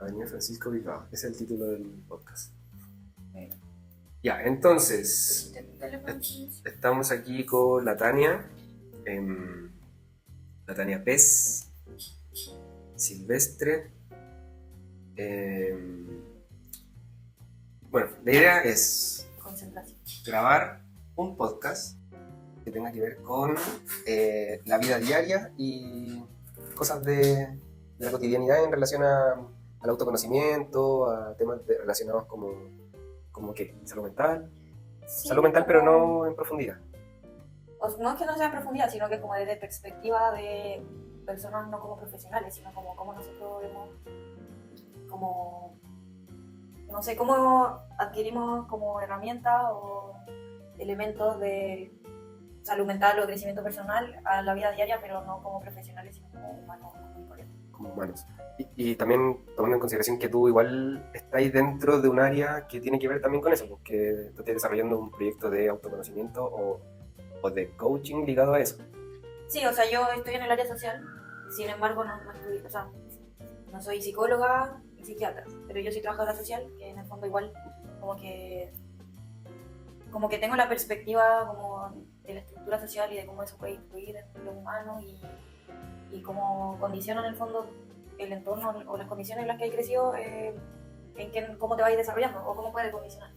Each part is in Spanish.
Avenida Francisco Bilbao, ese es el título del podcast. Ya, entonces, estamos aquí con la Tania, la Tania Pez, Silvestre. Bueno, la idea es grabar un podcast que tenga que ver con la vida diaria y cosas de la cotidianidad en relación al autoconocimiento, a temas relacionados como que salud mental. Sí, Salud mental, pero no en profundidad. No es que no sea en profundidad, sino que como desde perspectiva de personas no como profesionales, sino como nosotros vemos, como, no sé, cómo adquirimos como herramientas o elementos de salud mental o crecimiento personal a la vida diaria, pero no como profesionales, sino como humanos, como corrientes. Como humanos. Y también tomando en consideración que tú igual estás dentro de un área que tiene que ver también con eso, porque tú estás desarrollando un proyecto de autoconocimiento o de coaching ligado a eso. Sí, o sea, yo estoy en el área social, sin embargo no soy psicóloga ni psiquiatra, pero yo soy trabajadora social, que en el fondo igual como que tengo la perspectiva como de la estructura social y de cómo eso puede influir en los humanos y cómo condiciona en el fondo el entorno o las condiciones en las que hay crecido, cómo te vas a ir desarrollando o cómo puede condicionar.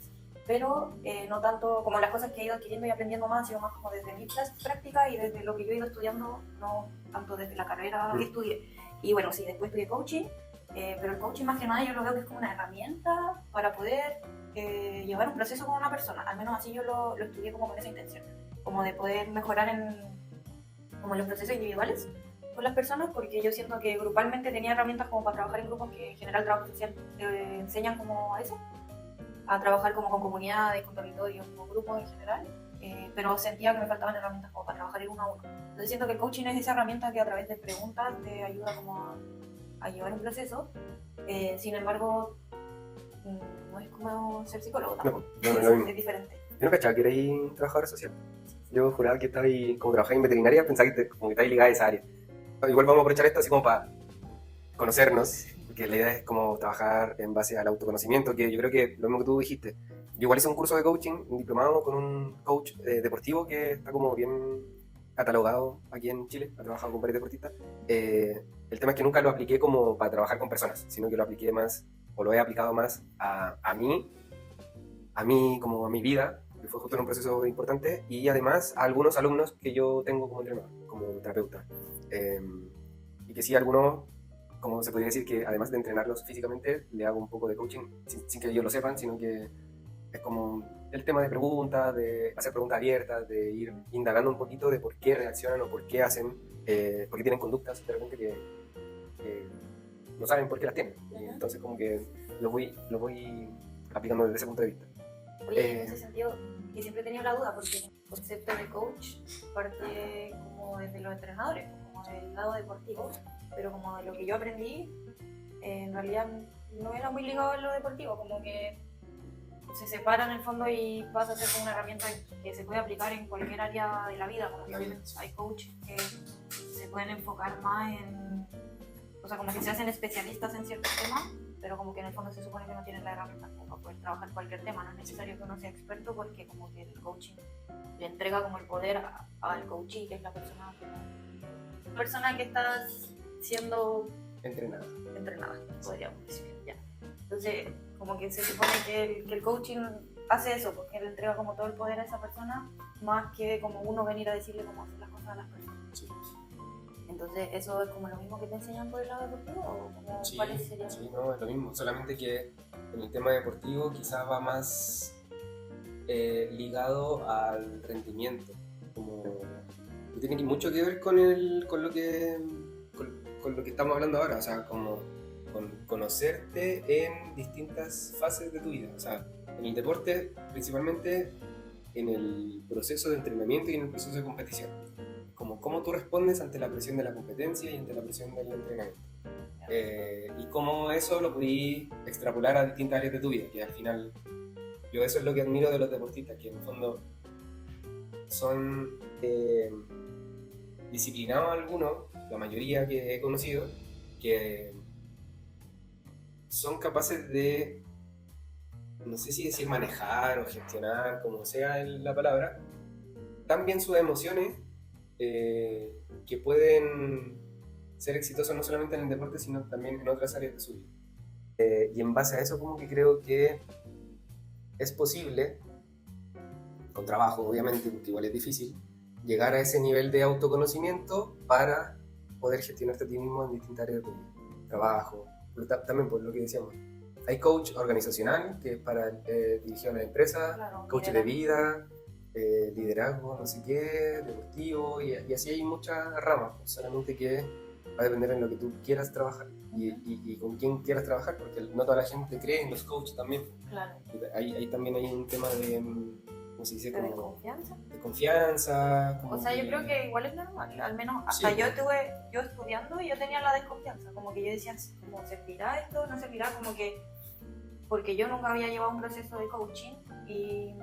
Pero no tanto como las cosas que he ido adquiriendo y aprendiendo más, sino más como desde mi práctica y desde lo que yo he ido estudiando, no tanto desde la carrera que estudié. Y bueno, sí, después estudié coaching, pero el coaching más que nada yo lo veo que es como una herramienta para poder llevar un proceso con una persona. Al menos así yo lo estudié como con esa intención, como de poder mejorar como los procesos individuales con las personas, porque yo siento que grupalmente tenía herramientas como para trabajar en grupos que en general trabajo social enseñan como a eso, a trabajar como con comunidades, con territorios, con grupos en general, pero sentía que me faltaban herramientas como para trabajar en uno a uno. Entonces siento que el coaching es esa herramienta que a través de preguntas te ayuda como a llevar un proceso, sin embargo no es como ser psicólogo tampoco, No, es diferente. Yo no cachaba que erais trabajadora social. Yo juraba que estabas como trabajabas en veterinaria, pensaba que como que estabas ligada a esa área. Igual vamos a aprovechar esto así como para conocernos, porque la idea es como trabajar en base al autoconocimiento, que yo creo que lo mismo que tú dijiste. Yo igual hice un curso de coaching, un diplomado con un coach deportivo que está como bien catalogado aquí en Chile, ha trabajado con varios deportistas. El tema es que nunca lo apliqué como para trabajar con personas, sino que lo apliqué más, o lo he aplicado más a mí como a mi vida, que fue justo en un proceso importante, y además a algunos alumnos que yo tengo como entrenador, como terapeuta. Y que sí, algunos, como se podría decir que además de entrenarlos físicamente, le hago un poco de coaching sin que ellos lo sepan, sino que es como el tema de preguntas, de hacer preguntas abiertas, de ir indagando un poquito de por qué reaccionan o por qué hacen, por qué tienen conductas de repente que no saben por qué las tienen. Y entonces como que lo voy aplicando desde ese punto de vista. Oye, en ese sentido, que siempre he tenido la duda, porque el concepto de coach parte como desde los entrenadores, como del lado deportivo, pero como de lo que yo aprendí, en realidad no era muy ligado a lo deportivo, como que se separa en el fondo y pasa a ser como una herramienta que se puede aplicar en cualquier área de la vida, como que obviamente hay coaches que se pueden enfocar más en, o sea, como que se hacen especialistas en ciertos temas, pero como que en el fondo se supone que no tienen la herramienta como para poder trabajar cualquier tema, no es necesario que uno sea experto porque como que el coaching le entrega como el poder al coachee, que es la persona que está siendo Entrenada, podríamos decir, ya. Entonces, como que se supone que el coaching hace eso, porque le entrega como todo el poder a esa persona, más que como uno venir a decirle cómo hacer las cosas a las personas. Sí. Entonces, ¿eso es como lo mismo que te enseñan por el lado deportivo? ¿O como, Sí, cuáles serían? Sí, no, es lo mismo, solamente que en el tema deportivo quizás va más ligado al rendimiento, como que tiene mucho que ver con lo que estamos hablando ahora, o sea, como con conocerte en distintas fases de tu vida, o sea, en el deporte principalmente en el proceso de entrenamiento y en el proceso de competición, como cómo tú respondes ante la presión de la competencia y ante la presión del entrenamiento. Y cómo eso lo podí extrapolar a distintas áreas de tu vida, que al final yo eso es lo que admiro de los deportistas, que en el fondo son disciplinados algunos, la mayoría que he conocido, que son capaces de, no sé si decir manejar o gestionar, como sea la palabra, tan bien sus emociones que pueden ser exitosos no solamente en el deporte, sino también en otras áreas de su vida. Y en base a eso como que creo que es posible, con trabajo obviamente, porque igual es difícil, llegar a ese nivel de autoconocimiento para poder gestionarte a ti mismo en distintas áreas de tu vida. Trabajo, pero también por lo que decíamos. Hay coach organizacional, que es para dirigir a la empresa, Claro, coach de vida, liderazgo, no sé qué, deportivo, y así hay muchas ramas, solamente que va a depender en lo que tú quieras trabajar y con quién quieras trabajar, porque no toda la gente cree en los coaches también. Claro. Ahí también hay un tema de, ¿cómo se dice? ¿De Como confianza? de confianza. O sea, yo creo que igual es normal, al menos hasta Sí. yo estudiando y yo tenía la desconfianza, como que yo decía, como servirá esto, no servirá, como que, porque yo nunca había llevado un proceso de coaching y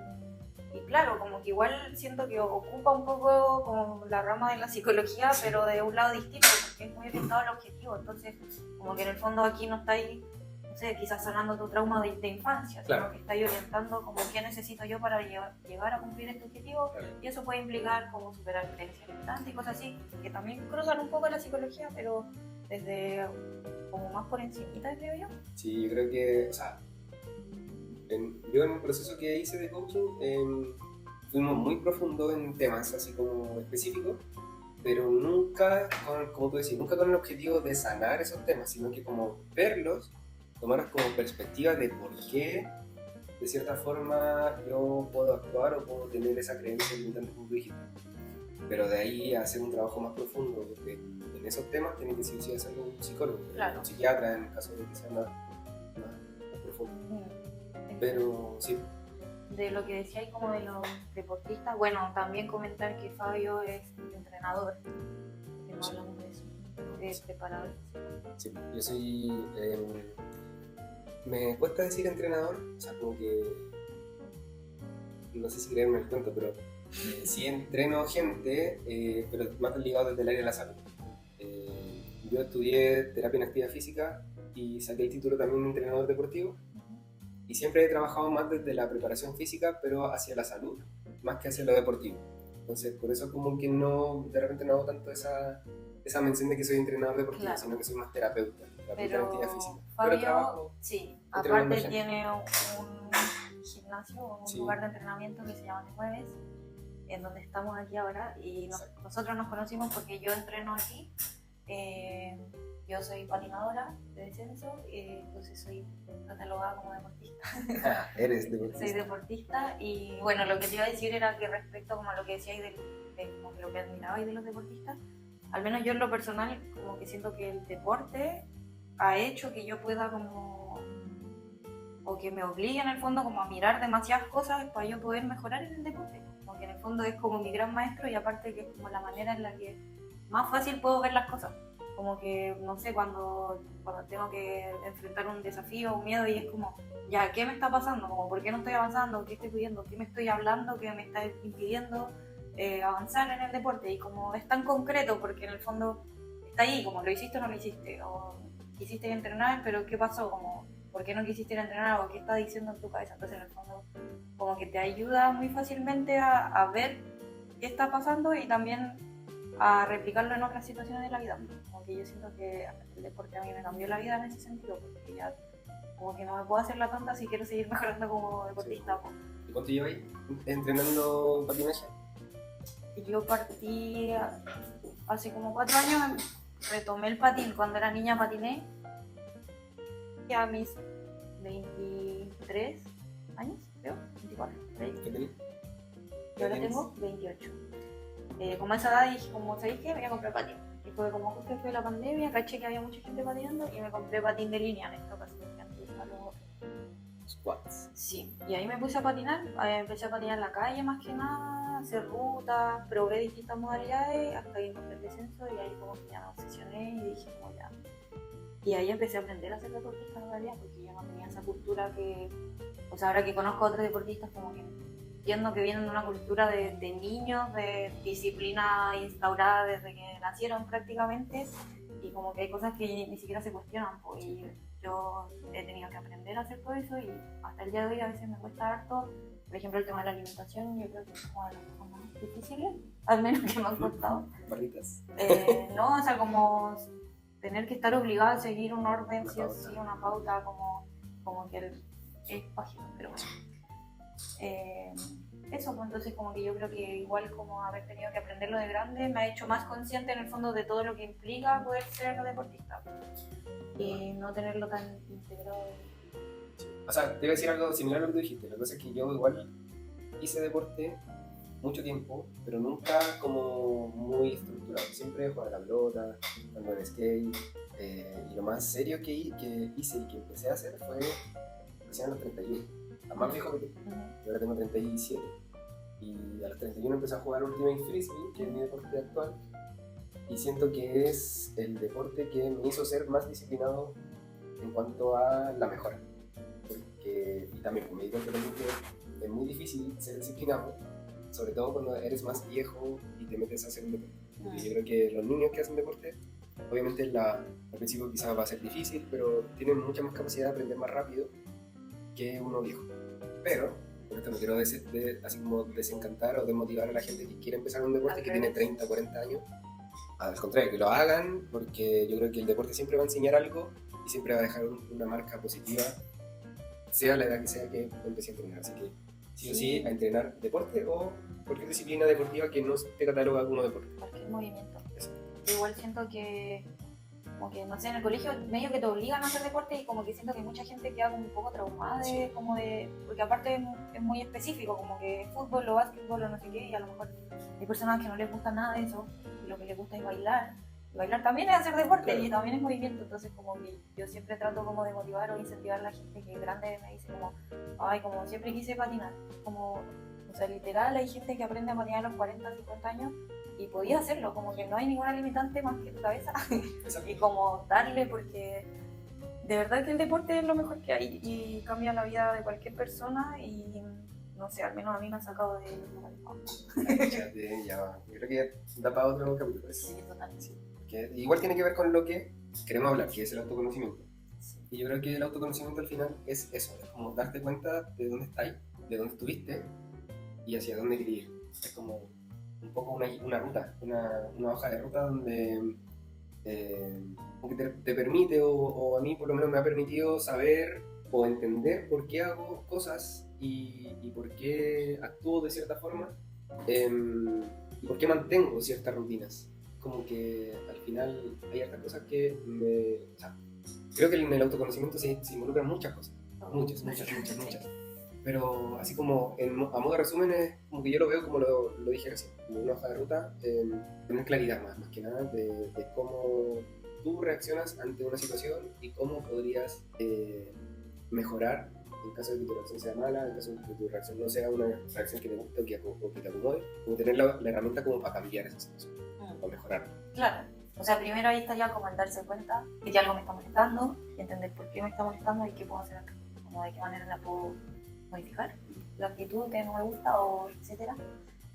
claro, como que igual siento que ocupa un poco como la rama de la psicología, pero de un lado distinto, porque es muy orientado al objetivo, entonces como que en el fondo aquí no estáis, no sé, quizás sanando tu trauma de infancia, Claro. sino que estáis orientando como qué necesito yo para llegar a cumplir este objetivo, Claro. y eso puede implicar como superar creencias limitantes y cosas así, que también cruzan un poco la psicología, pero desde como más por encimita, creo yo. Sí, yo creo que, o sea, yo en el proceso que hice de coaching fuimos muy profundos en temas así como específicos, pero nunca, como tú decís, nunca con el objetivo de sanar esos temas, sino que como verlos, tomarlos como perspectiva de por qué, de cierta forma, yo puedo actuar o puedo tener esa creencia limitante como tú dijiste. Pero de ahí a hacer un trabajo más profundo, porque en esos temas tiene que sí hacerlo un psicólogo, Claro. un psiquiatra en el caso de que sea más profundo. Pero sí. De lo que decía como de los deportistas, bueno, también comentar que Fabio es entrenador, que no hablamos de eso, es preparador. Sí, yo soy. Me cuesta decir entrenador, o sea, como que. No sé si creerme el cuento, pero sí entreno gente, pero más ligado desde el área de la salud. Yo estudié terapia en actividad física y saqué el título también de entrenador deportivo. Y siempre he trabajado más desde la preparación física, pero hacia la salud, más que hacia lo deportivo. Entonces, por eso como que no, de repente no hago tanto esa mención de que soy entrenador deportivo, Claro. sino que soy más terapeuta de Pero actividad física. Fabio, Pero trabajo sí, entrenando aparte gente. tiene un gimnasio, un Sí. lugar de entrenamiento que se llama Te Mueves, en donde estamos aquí ahora, y Exacto. nosotros nos conocimos porque yo entreno aquí. Yo soy patinadora de descenso, entonces soy catalogada como deportista. Ah, eres deportista. Soy deportista y bueno, lo que te iba a decir era que respecto como a lo que decíais de como que lo que admirabais de los deportistas, al menos yo en lo personal como que siento que el deporte ha hecho que yo pueda como, o que me obligue en el fondo como a mirar demasiadas cosas para yo poder mejorar en el deporte, como que en el fondo es como mi gran maestro y aparte que es como la manera en la que más fácil puedo ver las cosas. Como que, no sé, cuando tengo que enfrentar un desafío, un miedo, y es como, ya, ¿qué me está pasando? Como, ¿por qué no estoy avanzando? ¿Qué estoy pidiendo? ¿Qué me estoy hablando? ¿Qué me está impidiendo avanzar en el deporte? Y como es tan concreto, porque en el fondo está ahí, como lo hiciste o no lo hiciste, o quisiste entrenar, pero ¿qué pasó? Como, ¿por qué no quisiste entrenar? ¿O qué está diciendo en tu cabeza? Entonces, en el fondo, como que te ayuda muy fácilmente a ver qué está pasando y también a replicarlo en otras situaciones de la vida. Como que yo siento que el deporte a mí me cambió la vida en ese sentido, porque ya como que no me puedo hacer la tonta si quiero seguir mejorando como deportista. Sí. ¿Y cuánto llevas entrenando patinaje? Yo partí hace como 4 años, retomé el patín. Cuando era niña patiné, ya a mis 23 años, creo, 24, ¿Qué tenés? yo ahora tengo 28. Como a esa edad dije, como sabéis qué, me voy a comprar patín. Y fue como justo fue la pandemia, caché que había mucha gente patinando y me compré patín de línea en esta ocasión. Squats. Sí, y ahí me puse a patinar, empecé a patinar en la calle más que nada, hacer rutas, probé distintas modalidades hasta que encontré el descenso y ahí como que ya me obsesioné y dije como ya. Y ahí empecé a aprender a ser deportista en realidad porque yo no tenía esa cultura que, o sea, ahora que conozco a otros deportistas como que entiendo que vienen de una cultura de niños, de disciplina instaurada desde que nacieron prácticamente y como que hay cosas que ni siquiera se cuestionan, pues, y yo he tenido que aprender a hacer todo eso y hasta el día de hoy a veces me cuesta harto. Por ejemplo, el tema de la alimentación, yo creo que es como de las cosas más difíciles, al menos que me han costado. Barritas. No, o sea, como tener que estar obligada a seguir un orden, sí o sí, una pauta, como que es página, pero bueno. Eso, pues entonces como que yo creo que igual como haber tenido que aprenderlo de grande me ha hecho más consciente en el fondo de todo lo que implica poder ser deportista y no tenerlo tan integrado. O sea, te iba a decir algo similar a lo que tú dijiste. La cosa es que yo igual hice deporte mucho tiempo, pero nunca como muy estructurado. Siempre jugaba a la pelota, andaba en skate, y lo más serio que hice y que empecé a hacer fue recién a los 31. A más viejo que tú. Yo ahora tengo 37. Y a los 31 empecé a jugar Ultimate Frisbee, que es mi deporte actual. Y siento que es el deporte que me hizo ser más disciplinado en cuanto a la mejora. Y también me di cuenta también que es muy difícil ser disciplinado, sobre todo cuando eres más viejo y te metes a hacer un deporte. Porque yo creo que los niños que hacen deporte, obviamente al principio quizás va a ser difícil, pero tienen mucha más capacidad de aprender más rápido que uno viejo. Pero con esto no quiero así como desencantar o desmotivar a la gente que quiere empezar un deporte que tiene 30, 40 años. Al contrario, que lo hagan, porque yo creo que el deporte siempre va a enseñar algo y siempre va a dejar una marca positiva, sea la edad que sea que empecé a entrenar. Así que sí o sí a entrenar deporte o cualquier disciplina deportiva que no te cataloga como deporte. Cualquier movimiento. Yo igual siento que, como que, no sé, en el colegio medio que te obligan a hacer deporte y como que siento que mucha gente queda como un poco traumada porque aparte es muy específico, como que fútbol o básquetbol o no sé qué, y a lo mejor hay personas que no les gusta nada de eso y lo que les gusta es bailar. Y bailar también es hacer deporte, claro, y también es movimiento, entonces como que yo siempre trato como de motivar o incentivar a la gente que grande me dice como, ay, como siempre quise patinar, como, o sea, literal hay gente que aprende a patinar a los 40, 50 años y podía hacerlo, como que no hay ninguna limitante más que tu cabeza y como darle, porque de verdad que el deporte es lo mejor que hay y cambia la vida de cualquier persona y no sé, al menos a mí me ha sacado de ya, yo creo que da para otro capítulo. Sí, totalmente. Sí. Que igual tiene que ver con lo que queremos hablar, que es el autoconocimiento. Sí. Y yo creo que el autoconocimiento al final es eso, es como darte cuenta de dónde estás, de dónde estuviste y hacia dónde querías ir. Es como un poco una ruta, una hoja de ruta donde te permite, o a mí por lo menos me ha permitido saber o entender por qué hago cosas y por qué actúo de cierta forma, y por qué mantengo ciertas rutinas. Como que al final hay otras cosas que o sea, creo que en el autoconocimiento se involucran muchas cosas, muchas. Pero así como a modo de resumen es como que yo lo veo como lo dije recién, como una hoja de ruta, tener claridad más que nada de cómo tú reaccionas ante una situación y cómo podrías mejorar en caso de que tu reacción sea mala, en caso de que tu reacción no sea una reacción que te guste o que te acomode, como tener la herramienta como para cambiar esa situación, para mejorar. Claro, o sea, primero ahí está ya como el darse cuenta de que algo me está molestando y entender por qué me está molestando y qué puedo hacer, como de qué manera la puedo modificar, la actitud que no me gusta o etcétera.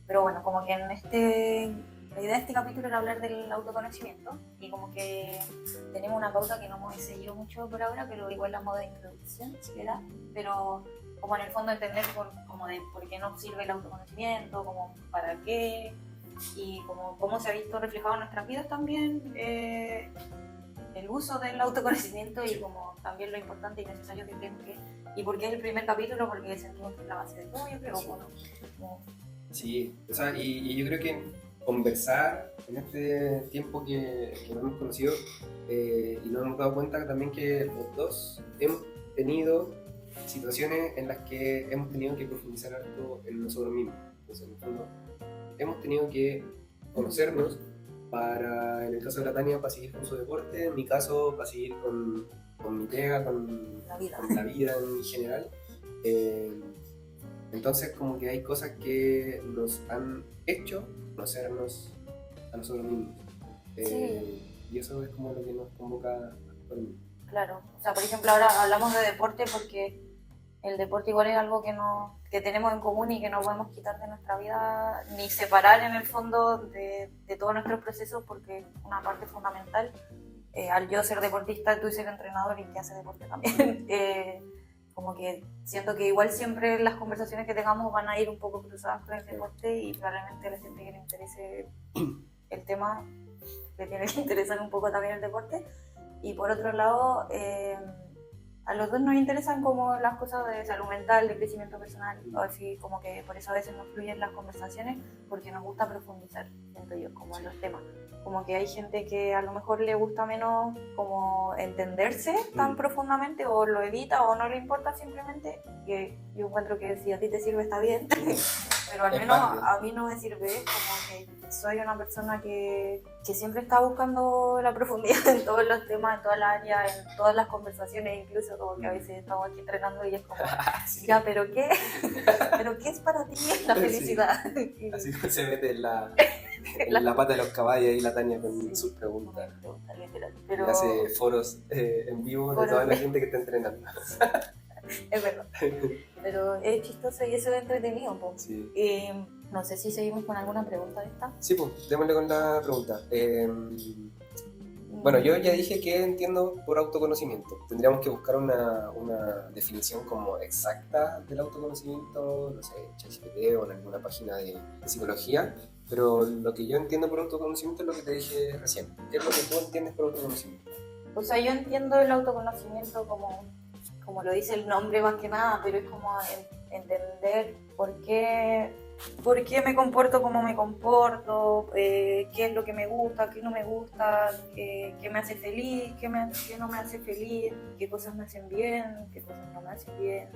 Pero bueno, como que la idea de este capítulo era hablar del autoconocimiento y como que tenemos una pauta que no hemos seguido mucho por ahora, pero igual la modo de introducción, si queda, pero como en el fondo entender como de por qué nos sirve el autoconocimiento, como para qué y como cómo se ha visto reflejado en nuestras vidas también el uso del autoconocimiento y como también lo importante y necesario que creemos que y por qué es el primer capítulo, porque sentimos que es la base de todo, yo creo, bueno, como... Sí, o sea, y yo creo que conversar en este tiempo que nos hemos conocido y nos hemos dado cuenta también que los dos hemos tenido situaciones en las que hemos tenido que profundizar algo en nosotros mismos. Entonces, en el fondo, hemos tenido que conocernos para, en el caso de la Tania, para seguir con su deporte, en mi caso, para seguir con mi pega, con la vida en general. Entonces, como que hay cosas que nos han hecho conocernos a nosotros mismos. Sí. Y eso es como lo que nos convoca actualmente. Claro, o sea, por ejemplo, ahora hablamos de deporte porque el deporte igual es algo que tenemos en común y que no podemos quitar de nuestra vida, ni separar en el fondo de todos nuestros procesos, porque es una parte fundamental al yo ser deportista, tú ser entrenador y que hace deporte también, como que siento que igual siempre las conversaciones que tengamos van a ir un poco cruzadas con el deporte y probablemente a la gente que le interese el tema le tiene que interesar un poco también el deporte. Y por otro lado, a los dos nos interesan como las cosas de salud mental, de crecimiento personal, o así como que por eso a veces nos fluyen las conversaciones, porque nos gusta profundizar, siento yo, como en los temas. Como que hay gente que a lo mejor le gusta menos como entenderse tan profundamente, o lo evita, o no le importa simplemente, que yo encuentro que si a ti te sirve está bien, pero al menos a mí no me sirve, como que soy una persona que siempre está buscando la profundidad en todos los temas, en todas las áreas, en todas las conversaciones, incluso como que a veces estamos aquí entrenando y es como, ya, ¿pero qué? ¿Pero qué es para ti la felicidad? Sí. Así se mete en la pata de los caballos y la Tania con sus preguntas. Pero... Y hace foros en vivo de toda la gente que está entrenando. Es verdad. Pero es chistoso y eso es entretenido un poco. Sí. No sé si seguimos con alguna pregunta de esta. Sí, pues, démosle con la pregunta. Bueno, yo ya dije que entiendo por autoconocimiento. Tendríamos que buscar una definición como exacta del autoconocimiento, no sé, ChatGPT o en alguna página de psicología, pero lo que yo entiendo por autoconocimiento es lo que te dije recién. ¿Qué es lo que tú entiendes por autoconocimiento? O sea, yo entiendo el autoconocimiento como lo dice el nombre más que nada, pero es como entender por qué me comporto como me comporto, qué es lo que me gusta, qué no me gusta, qué me hace feliz, qué no me hace feliz, qué cosas me hacen bien, qué cosas no me hacen bien.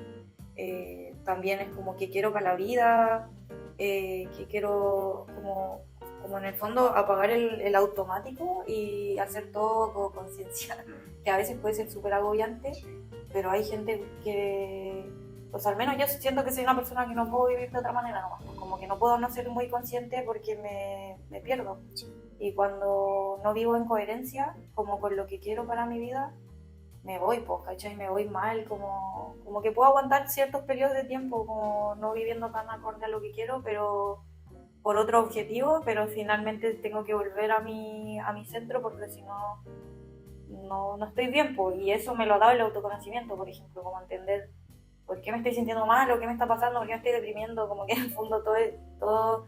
También es como qué quiero para la vida, que quiero como en el fondo apagar el automático y hacer todo con conciencia, que a veces puede ser súper agobiante, pero hay gente que, pues al menos yo siento que soy una persona que no puedo vivir de otra manera nomás, como que no puedo no ser muy consciente porque me pierdo. Y cuando no vivo en coherencia, como con lo que quiero para mi vida, me voy, pues, ¿cachai? Me voy mal, como que puedo aguantar ciertos periodos de tiempo, como no viviendo tan acorde a lo que quiero, pero por otro objetivo, pero finalmente tengo que volver a mi centro porque si no estoy bien, pues, y eso me lo ha dado el autoconocimiento, por ejemplo, como entender por qué me estoy sintiendo mal, o qué me está pasando, por qué me estoy deprimiendo, como que en el fondo todo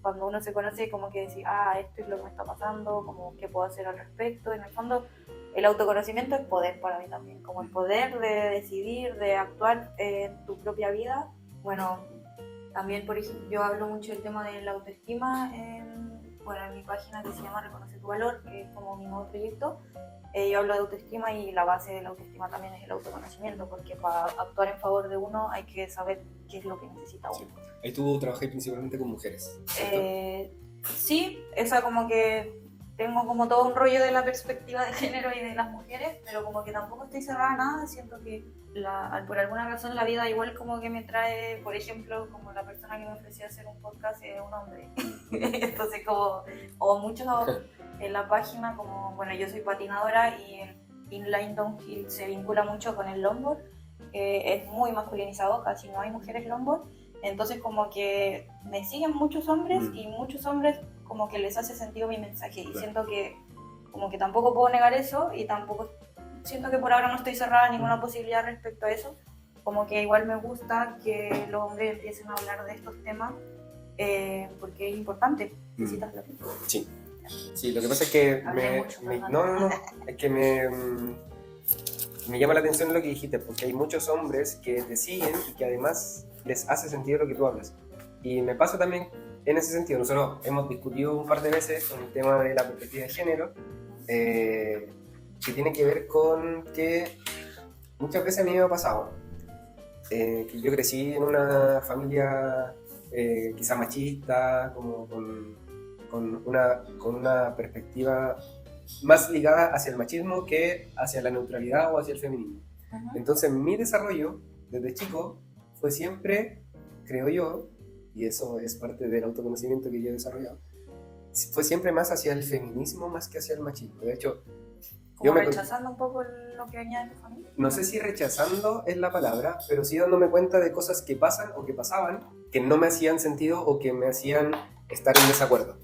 cuando uno se conoce, como que decir, esto es lo que me está pasando, como qué puedo hacer al respecto. En el fondo el autoconocimiento es poder para mí también, como el poder de decidir, de actuar en tu propia vida. Bueno, también, por ejemplo, yo hablo mucho del tema de la autoestima en mi página que se llama Reconoce tu Valor, que es como mi nuevo proyecto. Yo hablo de autoestima y la base de la autoestima también es el autoconocimiento, porque para actuar en favor de uno hay que saber qué es lo que necesita uno. Sí. Ahí tú trabajas principalmente con mujeres, ¿cierto? Sí, esa como que tengo como todo un rollo de la perspectiva de género y de las mujeres, pero como que tampoco estoy cerrada a nada. Siento que por alguna razón la vida igual como que me trae, por ejemplo, como la persona que me ofreció hacer un podcast es un hombre. Entonces o muchos en la página, como, bueno, yo soy patinadora y el inline downhill se vincula mucho con el longboard, que es muy masculinizado, casi no hay mujeres longboard. Entonces como que me siguen muchos hombres y muchos hombres como que les hace sentido mi mensaje, y siento que como que tampoco puedo negar eso, y tampoco siento que por ahora no estoy cerrada a ninguna posibilidad respecto a eso. Como que igual me gusta que los hombres empiecen a hablar de estos temas, porque es importante. ¿Necesitas hablar? Sí. Sí, lo que pasa es que es que me llama la atención lo que dijiste, porque hay muchos hombres que te siguen y que además les hace sentido lo que tú hablas. Y me pasa también en ese sentido. Nosotros hemos discutido un par de veces con el tema de la perspectiva de género, que tiene que ver con que muchas veces a mí me ha pasado que yo crecí en una familia quizá machista, como con una perspectiva más ligada hacia el machismo que hacia la neutralidad o hacia el feminismo. Entonces mi desarrollo desde chico fue siempre, creo yo, y eso es parte del autoconocimiento que yo he desarrollado, fue siempre más hacia el feminismo más que hacia el machismo. De hecho, ¿como rechazando un poco lo que venía de tu familia? No sé si rechazando es la palabra, pero sí dándome cuenta de cosas que pasan o que pasaban, que no me hacían sentido o que me hacían estar en desacuerdo.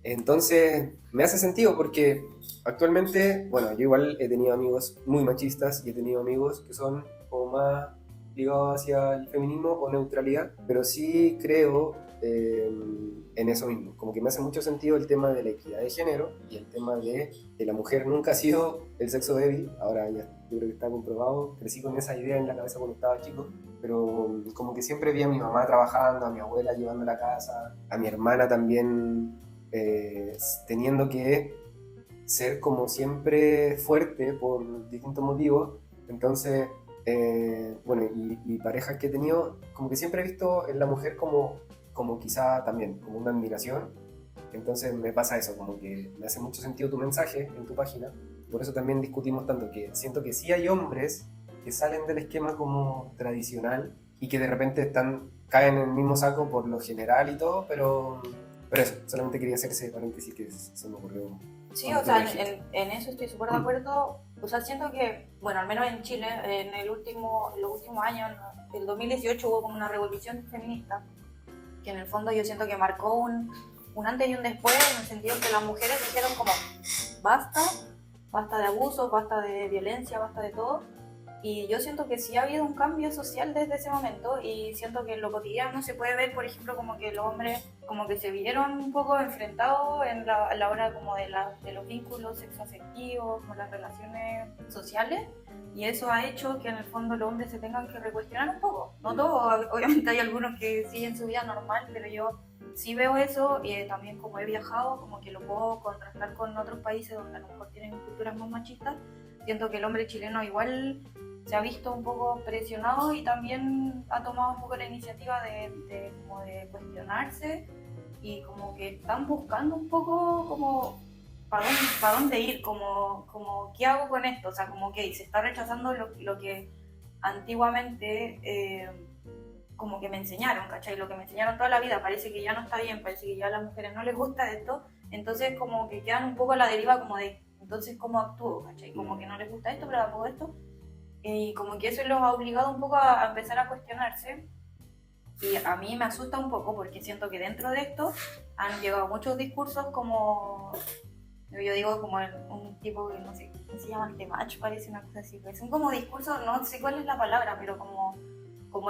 Entonces, me hace sentido porque actualmente, bueno, yo igual he tenido amigos muy machistas y he tenido amigos que son como más ligados hacia el feminismo o neutralidad, pero sí creo en eso mismo. Como que me hace mucho sentido el tema de la equidad de género y el tema de que la mujer nunca ha sido el sexo débil. Ahora ya yo creo que está comprobado. Crecí con esa idea en la cabeza cuando estaba chico, pero como que siempre vi a mi mamá trabajando, a mi abuela llevando a la casa, a mi hermana también teniendo que ser como siempre fuerte por distintos motivos. Entonces, bueno, y parejas que he tenido, como que siempre he visto en la mujer como quizá también, como una admiración. Entonces me pasa eso, como que me hace mucho sentido tu mensaje en tu página. Por eso también discutimos tanto, que siento que sí hay hombres que salen del esquema como tradicional y que de repente caen en el mismo saco por lo general y todo, pero eso, solamente quería hacer ese paréntesis que se me ocurrió. Sí, o sea, en eso estoy súper de acuerdo. O sea, siento que, bueno, al menos en Chile, en los últimos años, en el 2018 hubo como una revolución feminista, que en el fondo yo siento que marcó un antes y un después, en el sentido que las mujeres dijeron como, basta de abusos, basta de violencia, basta de todo. Y yo siento que sí ha habido un cambio social desde ese momento, y siento que en lo cotidiano se puede ver, por ejemplo, como que los hombres como que se vieron un poco enfrentados a la hora como de los vínculos sexoafectivos, como las relaciones sociales, y eso ha hecho que en el fondo los hombres se tengan que recuestionar un poco. No todos, obviamente hay algunos que siguen su vida normal, pero yo sí veo eso, y también como he viajado, como que lo puedo contrastar con otros países donde a lo mejor tienen culturas más machistas. Siento que el hombre chileno igual se ha visto un poco presionado y también ha tomado un poco la iniciativa de cuestionarse, y como que están buscando un poco como para dónde ir, como qué hago con esto. O sea, como que se está rechazando lo que antiguamente como que me enseñaron, ¿cachai? Lo que me enseñaron toda la vida parece que ya no está bien, parece que ya a las mujeres no les gusta esto, entonces como que quedan un poco a la deriva como de, entonces ¿cómo actúo, ¿cachai? Como que no les gusta esto, pero tampoco esto. Y como que eso los ha obligado un poco a empezar a cuestionarse, y a mí me asusta un poco porque siento que dentro de esto han llegado muchos discursos como, yo digo como un tipo que no sé, ¿cómo se llama? Temach, parece una cosa así, son como discursos, no sé cuál es la palabra, pero como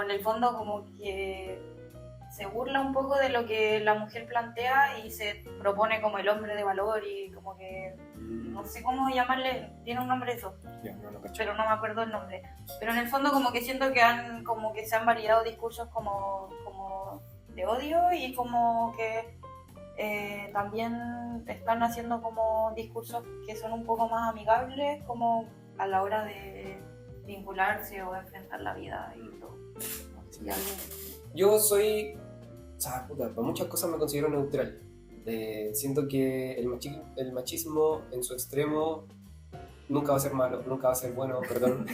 en el fondo como que se burla un poco de lo que la mujer plantea y se propone como el hombre de valor, y como que no sé cómo llamarle, tiene un nombre eso, pero no me acuerdo el nombre. Pero en el fondo como que siento que se han validado discursos como de odio, y como que también están haciendo como discursos que son un poco más amigables como a la hora de vincularse o enfrentar la vida y todo. Yo soy, o sea, puta, para muchas cosas me considero neutral. Siento que el machismo en su extremo nunca va a ser malo, nunca va a ser bueno, perdón.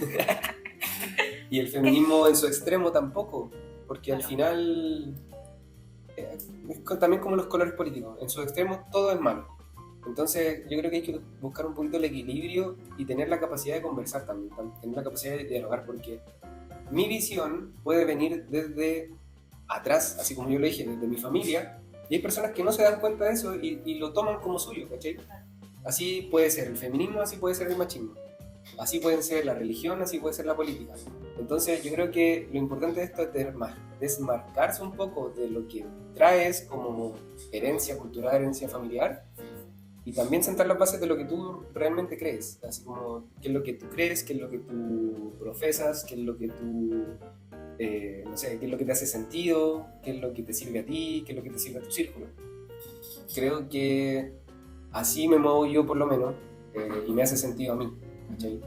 Y el feminismo en su extremo tampoco, porque al final es también como los colores políticos, en su extremo todo es malo. Entonces yo creo que hay que buscar un poquito el equilibrio y tener la capacidad de conversar también, tener la capacidad de dialogar, porque mi visión puede venir desde atrás, así como yo lo dije, desde mi familia, y hay personas que no se dan cuenta de eso y lo toman como suyo, ¿cachai? Así puede ser el feminismo, así puede ser el machismo, así puede ser la religión, así puede ser la política. Entonces yo creo que lo importante de esto es desmarcarse un poco de lo que traes como herencia cultural, herencia familiar, y también sentar las bases de lo que tú realmente crees, así como qué es lo que tú crees, qué es lo que tú profesas, qué es lo que tú, no sé, qué es lo que te hace sentido, qué es lo que te sirve a ti, qué es lo que te sirve a tu círculo. Creo que así me muevo yo por lo menos, y me hace sentido a mí, ¿cachai?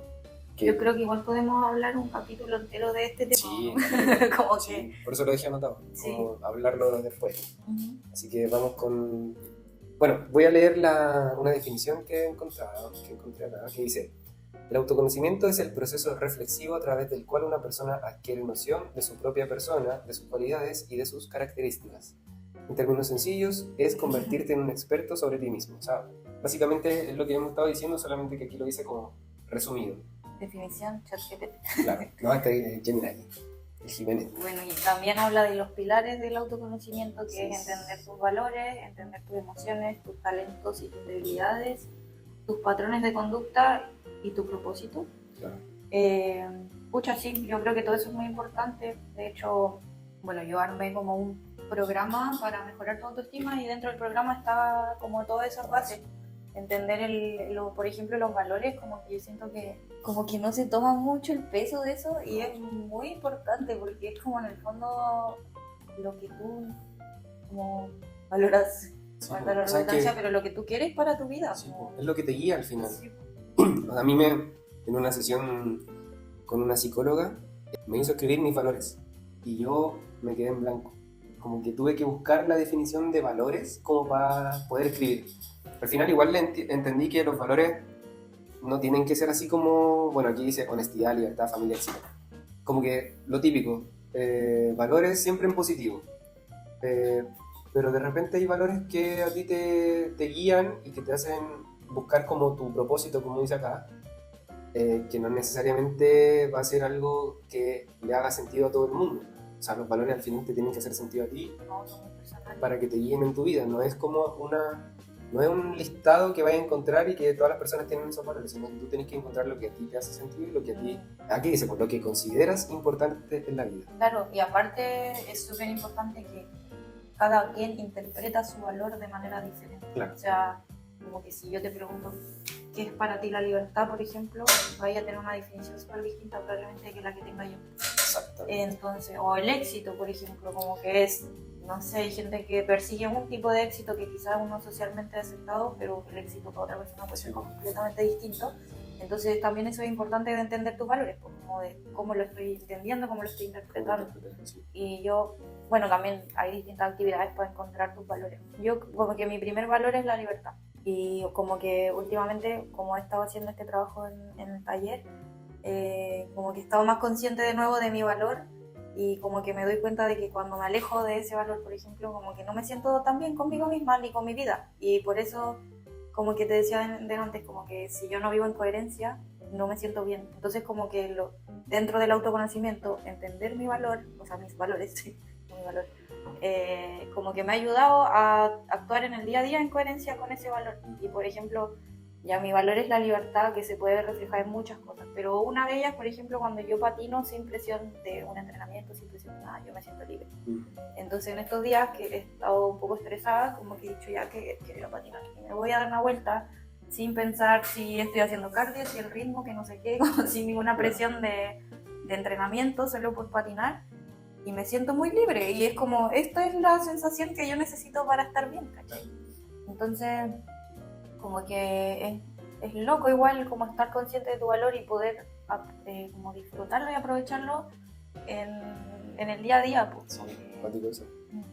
Yo creo que igual podemos hablar un capítulo entero de este tema. Sí, como sí, que... por eso lo dejé anotado, Sí. como hablarlo después. Así que vamos con... Bueno, voy a leer una definición que encontré acá, que dice: el autoconocimiento es el proceso reflexivo a través del cual una persona adquiere noción de su propia persona, de sus cualidades y de sus características. En términos sencillos, es convertirte en un experto sobre ti mismo. O sea, básicamente es lo que hemos estado diciendo, solamente que aquí lo dice como resumido. Definición, ChatGPT. Claro, no, este es Gemini. Jiménez. Bueno, y también habla de los pilares del autoconocimiento, que Sí. es entender tus valores, entender tus emociones, tus talentos y tus debilidades, tus patrones de conducta y tu propósito. Claro. Pucha, sí, yo creo que todo eso es muy importante. De hecho, bueno, yo armé como un programa para mejorar tu autoestima y dentro del programa estaba como todas esas bases. Entender, por ejemplo, los valores, como que yo siento que como que no se toma mucho el peso de eso y es muy importante porque es como en el fondo lo que tú como valoras, Sí, valga la o sea, redundancia, que- pero lo que tú quieres para tu vida. sí, como- es lo que te guía al final. Sí, A mí en una sesión con una psicóloga, me hizo escribir mis valores y yo me quedé en blanco. Como que tuve que buscar la definición de valores como para poder escribir. Al final igual entendí que los valores no tienen que ser así como, bueno, aquí dice honestidad, libertad, familia, etc. Como que lo típico, valores siempre en positivo. Pero de repente hay valores que a ti te guían y que te hacen buscar como tu propósito, como dice acá, que no necesariamente va a ser algo que le haga sentido a todo el mundo. O sea, los valores al final te tienen que hacer sentido a ti no, son muy personales. para que te guíen en tu vida. No es como no es un listado que vayas a encontrar y que todas las personas tienen esos valores, sino que tú tienes que encontrar lo que a ti te hace sentido y lo que a ti, aquí dice, pues lo que consideras importante en la vida. Claro, y aparte es súper importante que cada quien interpreta su valor de manera diferente. Claro. O sea, como que si yo te pregunto qué es para ti la libertad, por ejemplo, vaya a tener una definición súper distinta probablemente que la que tenga yo. Exactamente. Entonces, o el éxito, por ejemplo, como que es, no sé, hay gente que persigue un tipo de éxito que quizás uno socialmente ha aceptado, pero el éxito para otra persona puede ser completamente distinto. Entonces también eso es importante de entender tus valores, pues, como de cómo lo estoy entendiendo, cómo lo estoy interpretando. Sí. Y yo, bueno, también hay distintas actividades para encontrar tus valores. Yo como que mi primer valor es la libertad. Y como que últimamente, como he estado haciendo este trabajo en el taller, como que he estado más consciente de nuevo de mi valor y como que me doy cuenta de que cuando me alejo de ese valor, por ejemplo, como que no me siento tan bien conmigo misma ni con mi vida. Y por eso, como que te decía de antes, como que si yo no vivo en coherencia, no me siento bien. Entonces como que dentro del autoconocimiento, entender mi valor, o sea, mis valores, sí, no mi valor, como que me ha ayudado a actuar en el día a día en coherencia con ese valor. Y por ejemplo, ya mi valor es la libertad, que se puede reflejar en muchas cosas, pero una de ellas, por ejemplo, cuando yo patino sin presión de un entrenamiento, sin presión de nada, yo me siento libre. Entonces en estos días que he estado un poco estresada, como que he dicho ya que quiero ir a patinar y me voy a dar una vuelta sin pensar si estoy haciendo cardio, si el ritmo, que no sé qué, como sin ninguna presión de entrenamiento, solo por patinar. Y me siento muy libre y es como, esta es la sensación que yo necesito para estar bien, ¿cachai? Entonces, como que es loco igual como estar consciente de tu valor y poder como disfrutarlo y aprovecharlo en el día a día. Pues, Sí, porque- cuático eso.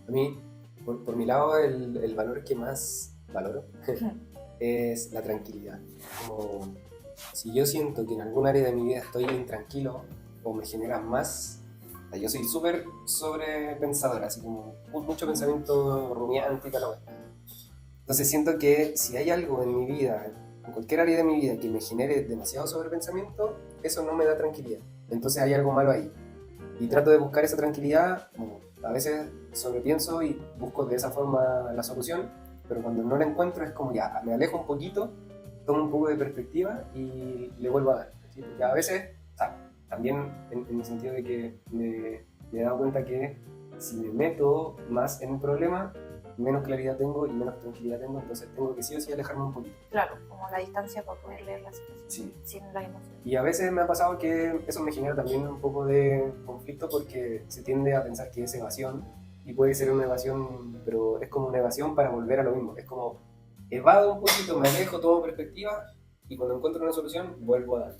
A mí, por mi lado, el valor que más valoro es la tranquilidad. Como si yo siento que en algún área de mi vida estoy intranquilo o me genera más, yo soy súper sobrepensador, así como mucho pensamiento rumiante y tal. Entonces siento que si hay algo en mi vida, en cualquier área de mi vida que me genere demasiado sobrepensamiento, eso no me da tranquilidad. Entonces hay algo malo ahí. Y trato de buscar esa tranquilidad, bueno, a veces sobrepienso y busco de esa forma la solución, pero cuando no la encuentro es como ya, me alejo un poquito, tomo un poco de perspectiva y le vuelvo a dar. ¿Sí? Porque a veces, o sea, también en el sentido de que me he dado cuenta que si me meto más en un problema, menos claridad tengo y menos tranquilidad tengo, entonces tengo que sí o sí alejarme un poquito. Claro, como la distancia para poder leer la situación Sí. sin la emoción. Y a veces me ha pasado que eso me genera también un poco de conflicto porque se tiende a pensar que es evasión y puede ser una evasión, pero es como una evasión para volver a lo mismo. Es como evado un poquito, me alejo, tomo perspectiva y cuando encuentro una solución vuelvo a dar.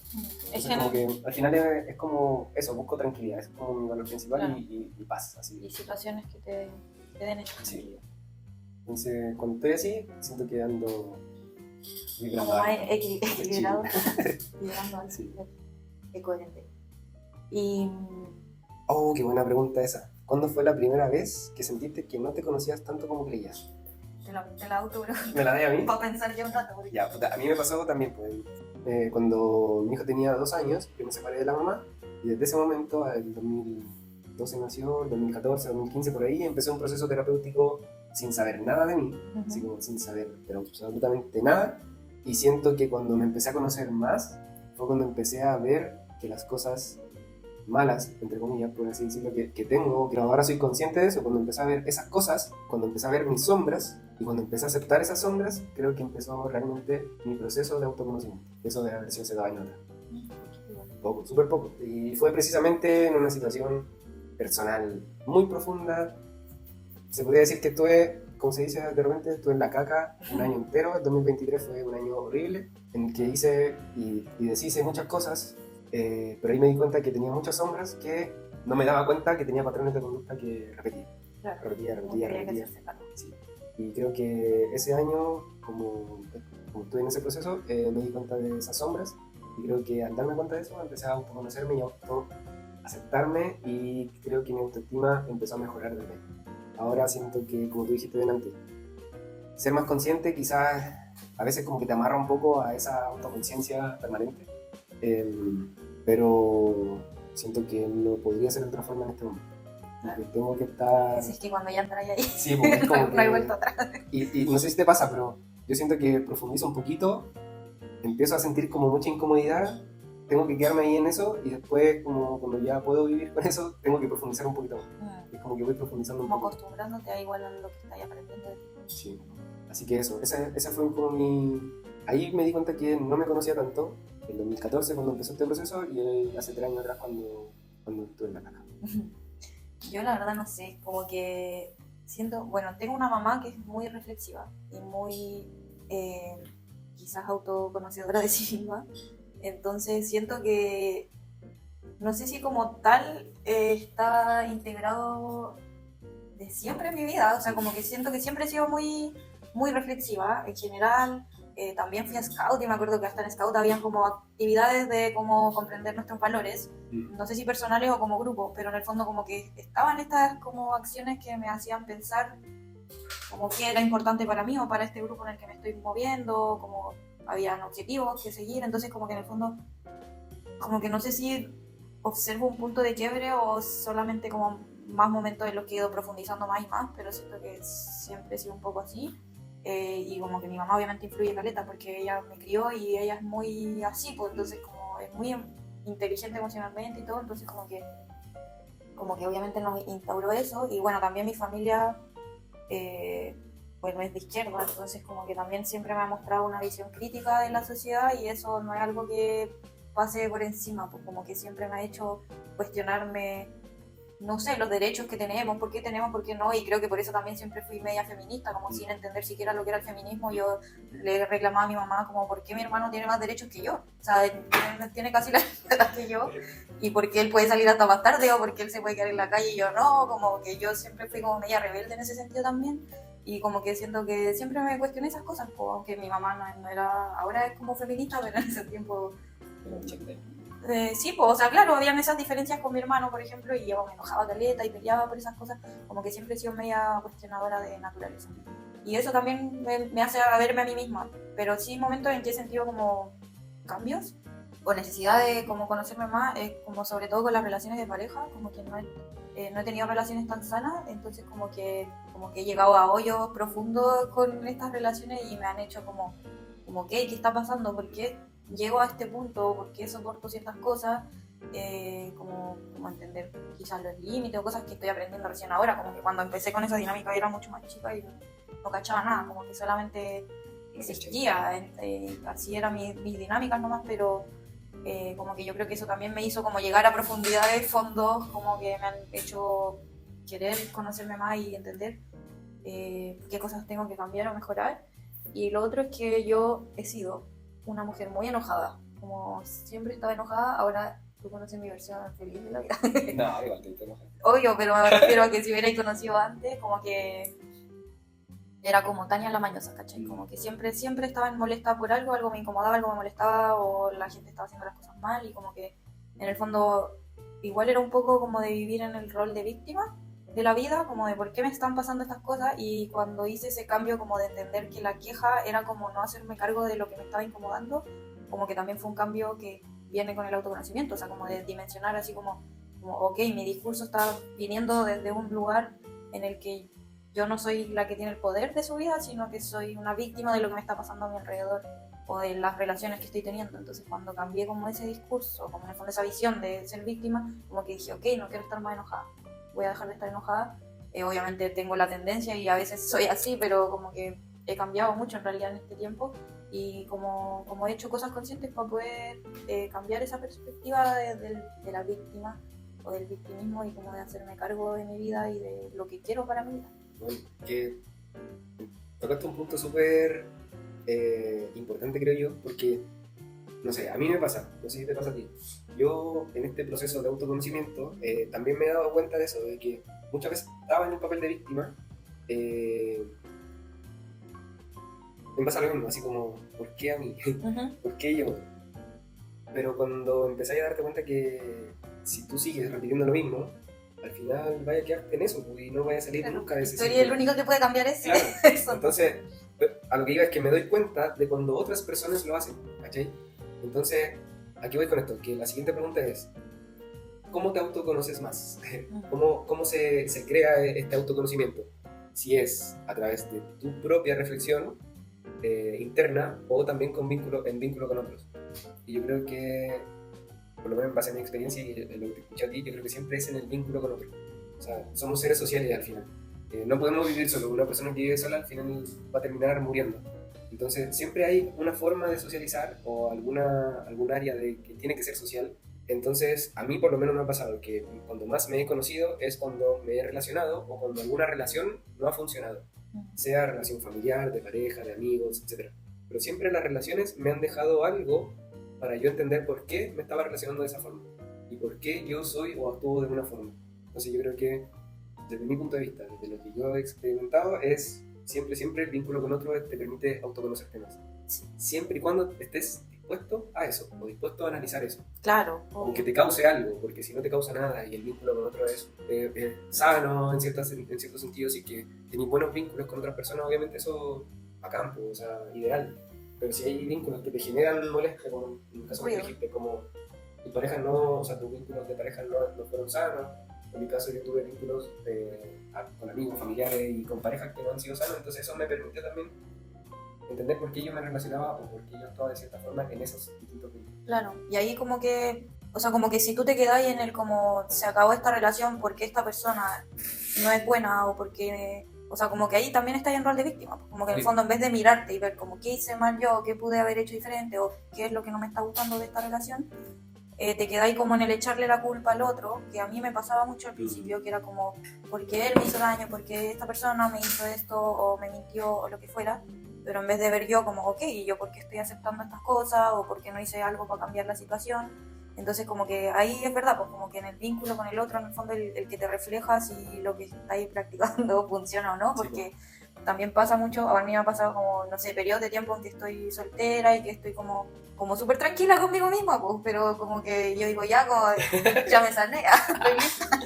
Es Entonces, como que al final es como eso, busco tranquilidad, es como mi valor principal. Claro. y paz. Así. Y situaciones que te den esa Sí. tranquilidad. Entonces cuando estoy así, siento que ando vibrando. Como más alto. equilibrado, equilibrando algo, Sí. coherente. Y Oh, qué buena pregunta esa. ¿Cuándo fue la primera vez que sentiste que no te conocías tanto como creías? te la auto, ¿Me la di a mí? para pensar ya un rato. Porque... Ya, puta, a mí me pasó también, pues, cuando mi hijo tenía 2 años, yo me separé de la mamá, y desde ese momento, el 2012 nació, 2014, 2015 por ahí, empecé un proceso terapéutico sin saber nada de mí, así como sin saber, pero absolutamente nada. Y siento que cuando me empecé a conocer más, fue cuando empecé a ver que las cosas malas, entre comillas, por así decirlo, que tengo, que ahora soy consciente de eso, cuando empecé a ver esas cosas, cuando empecé a ver mis sombras, y cuando empecé a aceptar esas sombras, creo que empezó realmente mi proceso de autoconocimiento. Eso de haber sido hace 2 años atrás. Poco, súper poco. Y fue precisamente en una situación personal muy profunda. Se podría decir que estuve, como se dice de repente, estuve en la caca un año entero. El 2023 fue un año horrible, en el que hice y deshice muchas cosas, pero ahí me di cuenta que tenía muchas sombras que no me daba cuenta que tenía patrones de conducta que repetía. Claro. Repetía. Sí. Y creo que ese año, como estuve en ese proceso, me di cuenta de esas sombras. Y creo que al darme cuenta de eso, empecé a autoconocerme y a autoaceptarme, y creo que mi autoestima empezó a mejorar desde ahí. Ahora siento que, como tú dijiste delante, ser más consciente quizás a veces como que te amarra un poco a esa autoconciencia permanente, pero siento que no podría ser de otra forma en este momento. Porque tengo que estar... Es que cuando ya entras ahí, Sí, porque es como no hay que... vuelta atrás. Y no sé si te pasa, pero yo siento que profundizo un poquito, empiezo a sentir como mucha incomodidad, tengo que quedarme ahí en eso, y después, como cuando ya puedo vivir con eso, tengo que profundizar un poquito más. Es como que voy profundizando un Como poco. acostumbrándote a igual a lo que estás aprendiendo. Sí. Así que eso, ese fue como mi... Ahí me di cuenta que no me conocía tanto, en 2014 cuando empezó este proceso, y hace 3 años atrás cuando estuve en la caja. Yo la verdad no sé, como que siento, bueno, tengo una mamá que es muy reflexiva y muy quizás autoconocedora de sí misma, entonces siento que no sé si como tal está integrado de siempre en mi vida, o sea, como que siento que siempre he sido muy, muy reflexiva en general. También fui a Scout y me acuerdo que hasta en Scout habían como actividades de cómo comprender nuestros valores, no sé si personales o como grupo, pero en el fondo como que estaban estas como acciones que me hacían pensar como qué era importante para mí o para este grupo en el que me estoy moviendo, como habían objetivos que seguir, entonces como que en el fondo como que no sé si observo un punto de quiebre o solamente como más momentos en los que he ido profundizando más y más, pero siento que siempre he sido un poco así. Y como que mi mamá obviamente influye caleta porque ella me crió y ella es muy así, pues entonces como es muy inteligente emocionalmente y todo, entonces como que obviamente nos instauró eso. Y bueno, también mi familia pues no es de izquierda, entonces como que también siempre me ha mostrado una visión crítica de la sociedad, y eso no es algo que pase por encima, pues como que siempre me ha hecho cuestionarme, no sé, los derechos que tenemos, por qué no, y creo que por eso también siempre fui media feminista, como sin entender siquiera lo que era el feminismo. Yo le reclamaba a mi mamá como, ¿por qué mi hermano tiene más derechos que yo? O sea, tiene casi las edad que yo, y por qué él puede salir hasta más tarde, o por qué él se puede quedar en la calle y yo no, como que yo siempre fui como media rebelde en ese sentido también, y como que siento que siempre me cuestioné esas cosas, pues, aunque mi mamá no era, ahora es como feminista, pero en ese tiempo... sí, pues, o sea, claro, habían esas diferencias con mi hermano, por ejemplo, y yo me enojaba caleta y peleaba por esas cosas, como que siempre he sido media cuestionadora de naturaleza. Y eso también me hace verme a mí misma, pero sí momentos en que he sentido como cambios o necesidad de como conocerme más, como sobre todo con las relaciones de pareja, como que no he tenido relaciones tan sanas, entonces como que he llegado a hoyos profundos con estas relaciones y me han hecho como ¿qué está pasando? ¿Por qué llego a este punto? ¿Por qué soporto ciertas cosas? Como entender quizás los límites o cosas que estoy aprendiendo recién ahora, como que cuando empecé con esa dinámica era mucho más chica y no cachaba nada, como que solamente existía, así eran mis dinámicas nomás, pero como que yo creo que eso también me hizo como llegar a profundidades, fondos, como que me han hecho querer conocerme más y entender qué cosas tengo que cambiar o mejorar. Y lo otro es que yo he sido una mujer muy enojada, como siempre estaba enojada. Ahora tú conoces mi versión feliz de la vida. No, igual te enojada. Obvio, pero me refiero a que si hubierais conocido antes, como que era como Tania la mañosa, ¿cachai? Como que siempre estaba molesta por algo me incomodaba, algo me molestaba, o la gente estaba haciendo las cosas mal, y como que en el fondo igual era un poco como de vivir en el rol de víctima de la vida, como de por qué me están pasando estas cosas. Y cuando hice ese cambio como de entender que la queja era como no hacerme cargo de lo que me estaba incomodando, como que también fue un cambio que viene con el autoconocimiento, o sea, como de dimensionar así como como, ok, mi discurso está viniendo desde un lugar en el que yo no soy la que tiene el poder de su vida, sino que soy una víctima de lo que me está pasando a mi alrededor o de las relaciones que estoy teniendo. Entonces cuando cambié como ese discurso, como en el fondo esa visión de ser víctima, como que dije, ok, no quiero estar más enojada, voy a dejar de estar enojada. Obviamente tengo la tendencia y a veces soy así, pero como que he cambiado mucho en realidad en este tiempo y como he hecho cosas conscientes para poder cambiar esa perspectiva de la víctima o del victimismo y como de hacerme cargo de mi vida y de lo que quiero para mi vida. Bueno, que tocaste un punto súper importante, creo yo, porque, no sé, a mí me pasa, no sé si te pasa a ti. Yo, en este proceso de autoconocimiento, también me he dado cuenta de eso, de que muchas veces estaba en el papel de víctima, me pasa lo mismo, así como, ¿por qué a mí? ¿Por qué yo? Pero cuando empezáis a darte cuenta que si tú sigues repitiendo lo mismo, al final vaya a quedarte en eso y no vaya a salir nunca de ese Soy círculo. el único que puede cambiar eso. Claro. Entonces, a lo que iba es que me doy cuenta de cuando otras personas lo hacen, ¿cachai? Entonces, aquí voy con esto, que la siguiente pregunta es, ¿cómo te autoconoces más? ¿Cómo se crea este autoconocimiento? Si es a través de tu propia reflexión interna o también en vínculo con otros. Y yo creo que, por lo menos en base a mi experiencia y lo que te escuché a ti, yo creo que siempre es en el vínculo con otros. O sea, somos seres sociales al final. No podemos vivir solo. Una persona que vive sola al final va a terminar muriendo. Entonces, siempre hay una forma de socializar o algún área que tiene que ser social. Entonces, a mí por lo menos me ha pasado que cuando más me he conocido es cuando me he relacionado o cuando alguna relación no ha funcionado. Sea relación familiar, de pareja, de amigos, etc. Pero siempre las relaciones me han dejado algo para yo entender por qué me estaba relacionando de esa forma y por qué yo soy o actúo de una forma. Entonces yo creo que desde mi punto de vista, desde lo que yo he experimentado, es siempre el vínculo con otro te permite autoconocerte más. Siempre y cuando estés dispuesto a eso, o dispuesto a analizar eso. Claro. Aunque te cause algo, porque si no te causa nada y el vínculo con otro es sano en cierto sentido, si que tenés buenos vínculos con otras personas, obviamente eso a campo, o sea, ideal. Pero si hay vínculos que te generan molestia, como en el caso que dijiste, como tu pareja no, o sea, tus vínculos de pareja no fueron sanos. En mi caso yo tuve vínculos con amigos, familiares y con parejas que no han sido sanos, entonces eso me permitió también entender por qué yo me relacionaba o por qué yo actuaba de cierta forma en esos distintos vínculos. Claro, y ahí como que, o sea, como que si tú te quedás en el como se acabó esta relación porque esta persona no es buena o porque, o sea, como que ahí también estás en rol de víctima, como que en el fondo en vez de mirarte y ver como qué hice mal yo, qué pude haber hecho diferente o qué es lo que no me está gustando de esta relación, te quedáis como en el echarle la culpa al otro, que a mí me pasaba mucho al principio, que era como, ¿por qué él me hizo daño? ¿Por qué esta persona me hizo esto o me mintió o lo que fuera? Pero en vez de ver yo como, ok, ¿y yo por qué estoy aceptando estas cosas? ¿O por qué no hice algo para cambiar la situación? Entonces como que ahí es verdad, pues como que en el vínculo con el otro, en el fondo el que te refleja si lo que estáis practicando funciona o no, porque también pasa mucho, a mí me ha pasado como, no sé, periodos de tiempo en que estoy soltera y que estoy como súper tranquila conmigo misma, pues, pero como que yo digo, ya, como, ya me sané, estoy lista.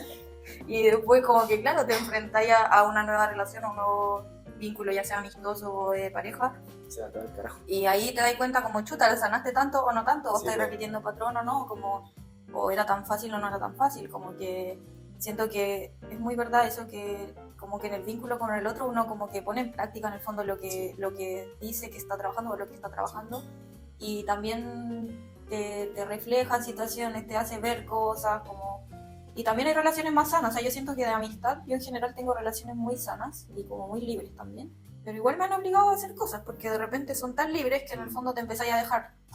Y después como que, claro, te enfrentáis a una nueva relación, a un nuevo vínculo, ya sea amistoso o de pareja. Se va todo el carajo. Y ahí te das cuenta como, chuta, ¿le sanaste tanto o no tanto? ¿O Sí, estás repitiendo patrón o no? Como, o era tan fácil o no era tan fácil. Como que siento que es muy verdad eso que como que en el vínculo con el otro uno como que pone en práctica en el fondo lo que dice que está trabajando o lo que está trabajando. Y también te refleja situaciones, te hace ver cosas como... Y también hay relaciones más sanas, o sea, yo siento que de amistad, yo en general tengo relaciones muy sanas y como muy libres también, pero igual me han obligado a hacer cosas, porque de repente son tan libres que en el fondo te empezáis a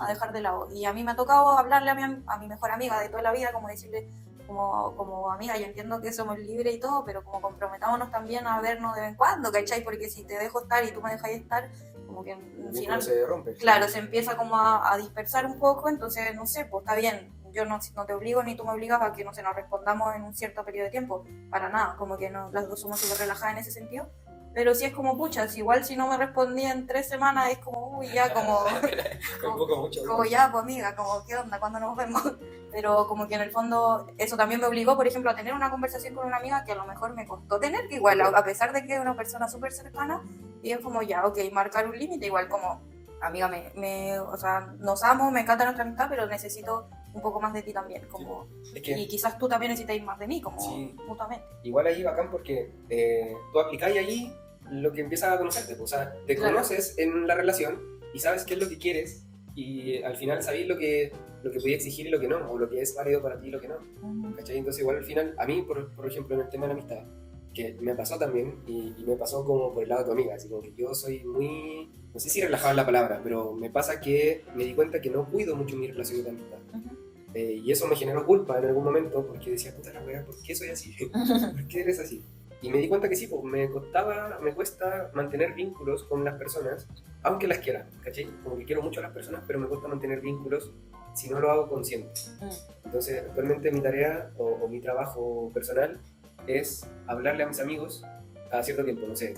dejar de lado. Y a mí me ha tocado hablarle a mi mejor amiga de toda la vida, como decirle, como amiga, yo entiendo que somos libres y todo, pero como comprometámonos también a vernos de vez en cuando, ¿cachai? Porque si te dejo estar y tú me dejáis estar, como que al final se rompe. Claro, se empieza como a dispersar un poco, entonces, no sé, pues está bien, yo no te obligo ni tú me obligas a que no se nos respondamos en un cierto periodo de tiempo, para nada, como que no, las dos somos súper relajadas en ese sentido, pero sí es como, pucha, igual si no me respondía en 3 semanas es como, uy, ya, como ya, pues amiga, como, ¿qué onda? ¿Cuándo nos vemos? Pero como que en el fondo eso también me obligó, por ejemplo, a tener una conversación con una amiga que a lo mejor me costó tener, que igual, a pesar de que es una persona súper cercana, y es como ya, ok, marcar un límite, igual como, amiga, o sea, nos amo, me encanta nuestra amistad, pero necesito un poco más de ti también, como, Es que y quizás tú también necesitáis más de mí, como sí, mutuamente. igual ahí bacán porque tú aplicáis ahí lo que empiezas a conocerte, pues, o sea, te Claro. conoces en la relación y sabes qué es lo que quieres y al final sabéis lo que podía exigir y lo que no, o lo que es válido para ti y lo que no, ¿cachai? Entonces igual al final, a mí, por ejemplo, en el tema de la amistad, que me pasó también y me pasó como por el lado de tu amiga, así como que yo soy muy, no sé si relajado es la palabra, pero me pasa que me di cuenta que no cuido mucho mi relación de amistad. Y eso me generó culpa en algún momento porque decía, puta la wea, ¿por qué soy así? ¿Por qué eres así? Y me di cuenta que sí, pues me cuesta mantener vínculos con las personas, aunque las quiera, ¿cachai? Como que quiero mucho a las personas, pero me cuesta mantener vínculos si no lo hago consciente. Entonces, actualmente mi tarea o mi trabajo personal es hablarle a mis amigos cada cierto tiempo, no sé,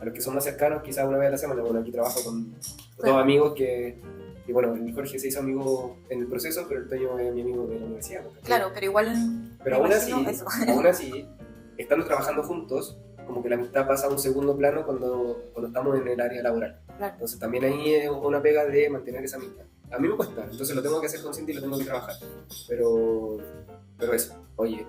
a los que son más cercanos, quizás una vez a la semana. Bueno, aquí trabajo con dos amigos y bueno, el Jorge se hizo amigo en el proceso, pero el Toño es mi amigo de la universidad. ¿Cachai? Claro, pero igual. Pero aún así, estando trabajando juntos, como que la amistad pasa a un segundo plano cuando estamos en el área laboral. Claro. Entonces también ahí es una pega de mantener esa amistad. A mí me cuesta, entonces lo tengo que hacer consciente y lo tengo que trabajar. Pero eso, oye...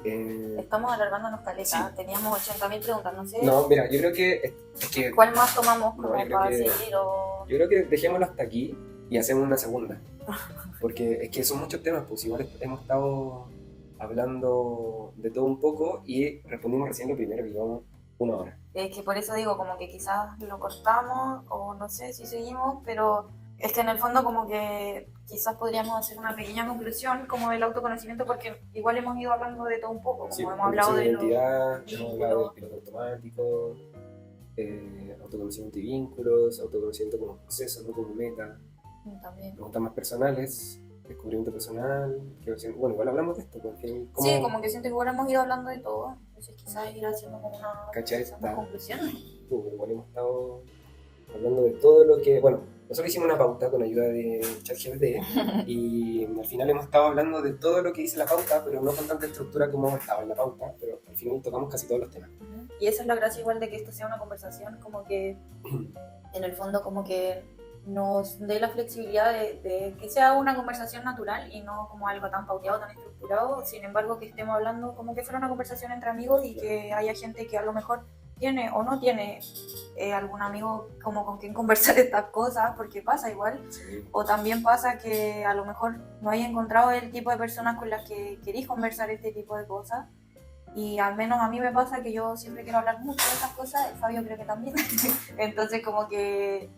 Estamos alargándonos caleta, sí. Teníamos 80.000 preguntas, no sé. No, mira, yo creo que... Es que ¿Cuál más tomamos no, como para seguir o...? Yo creo que dejémoslo hasta aquí y hacemos una segunda. Porque es que son muchos temas, pues igual hemos estado hablando de todo un poco y respondimos recién lo primero, que llevamos 1 hora. Es que por eso digo, como que quizás lo cortamos o no sé si seguimos, pero es que en el fondo como que quizás podríamos hacer una pequeña conclusión como del autoconocimiento, porque igual hemos ido hablando de todo un poco, como Sí, hemos hablado de identidad, los hemos hablado del piloto automático, autoconocimiento y vínculos, autoconocimiento como proceso, no como meta, también. preguntas más personales, descubrimiento personal, bueno, igual hablamos de esto, porque como... Sí, como que siento que igual hemos ido hablando de todo, entonces quizás ir haciendo como una conclusión. Pero igual hemos estado hablando de todo lo que, bueno, nosotros hicimos una pauta con ayuda de ChatGPT y al final hemos estado hablando de todo lo que dice la pauta, pero no con tanta estructura como estaba en la pauta, pero al final tocamos casi todos los temas. Y esa es la gracia igual de que esto sea una conversación, como que en el fondo como que nos dé la flexibilidad de que sea una conversación natural y no como algo tan pauteado, tan estructurado. Sin embargo, que estemos hablando como que fuera una conversación entre amigos y que haya gente que a lo mejor tiene o no tiene algún amigo como con quien conversar estas cosas, porque pasa igual. Sí. O también pasa que a lo mejor no haya encontrado el tipo de personas con las que queréis conversar este tipo de cosas. Y al menos a mí me pasa que yo siempre quiero hablar mucho de estas cosas, el Fabio creo que también. Entonces como que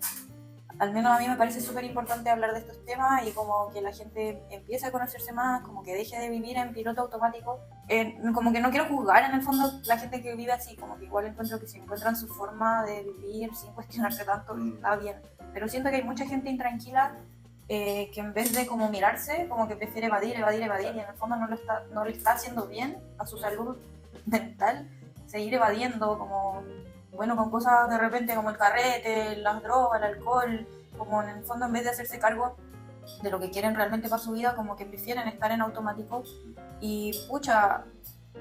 al menos a mí me parece súper importante hablar de estos temas y como que la gente empiece a conocerse más, como que deje de vivir en piloto automático. Como que no quiero juzgar en el fondo la gente que vive así, como que igual encuentro que si encuentran su forma de vivir sin cuestionarse tanto, está bien. Pero siento que hay mucha gente intranquila que en vez de como mirarse, como que prefiere evadir y en el fondo no le está haciendo bien a su salud mental, seguir evadiendo como... Bueno, con cosas de repente como el carrete, las drogas, el alcohol, como en el fondo en vez de hacerse cargo de lo que quieren realmente para su vida, como que prefieren estar en automático y pucha,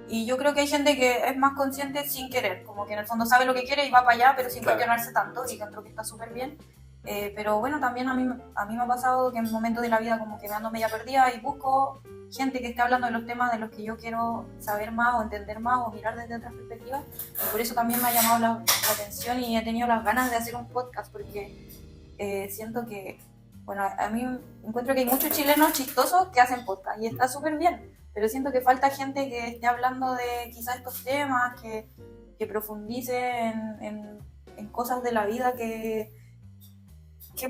y yo creo que hay gente que es más consciente sin querer, como que en el fondo sabe lo que quiere y va para allá, pero sin cuestionarse tanto, y creo que está súper bien. Pero bueno, también a mí me ha pasado que en momentos de la vida como que me ando media perdida y busco gente que esté hablando de los temas de los que yo quiero saber más o entender más o mirar desde otras perspectivas, y por eso también me ha llamado la atención y he tenido las ganas de hacer un podcast, porque siento que, bueno, a mí encuentro que hay muchos chilenos chistosos que hacen podcast y está súper bien, pero siento que falta gente que esté hablando de quizás estos temas, que profundice en cosas de la vida que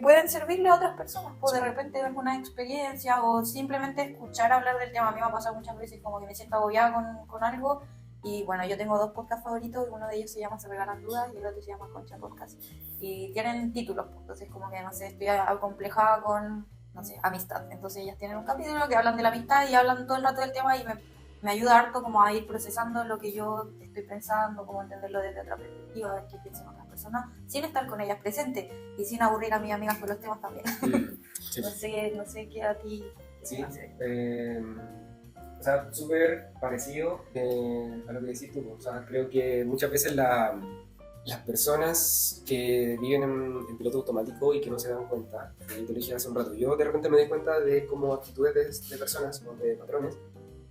pueden servirle a otras personas, o de repente alguna experiencia o simplemente escuchar hablar del tema. A mí me ha pasado muchas veces como que me siento agobiada con algo y bueno, yo tengo 2 podcasts favoritos, uno de ellos se llama Se Regalan Dudas y el otro se llama Concha Podcast y tienen títulos, entonces como que no sé, estoy acomplejada con, no sé, amistad, entonces ellas tienen un capítulo que hablan de la amistad y hablan todo el rato del tema y me ayuda harto como a ir procesando lo que yo estoy pensando, como entenderlo desde otra perspectiva, a ver qué piensan otras personas, sin estar con ellas presentes y sin aburrir a mis amigas con los temas también. Sí. No sé qué a ti. Sí, o sea, súper parecido a lo que decís tú. O sea, creo que muchas veces la las personas que viven en piloto automático y que no se dan cuenta, yo te lo dije hace un rato, yo de repente me doy cuenta de como actitudes de personas o de patrones,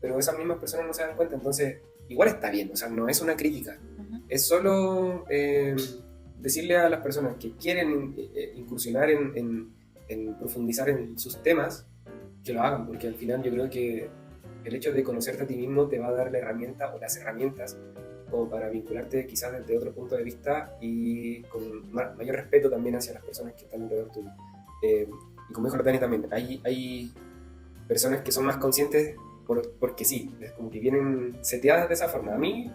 pero esas mismas personas no se dan cuenta, entonces igual está bien, o sea, no es una crítica, es solo decirle a las personas que quieren incursionar en profundizar en sus temas, que lo hagan, porque al final yo creo que el hecho de conocerte a ti mismo te va a dar la herramienta o las herramientas como para vincularte quizás desde otro punto de vista y con mayor respeto también hacia las personas que están alrededor tuyo. Y como dijo la Tani también, hay personas que son más conscientes porque sí, es como que vienen seteadas de esa forma. A mí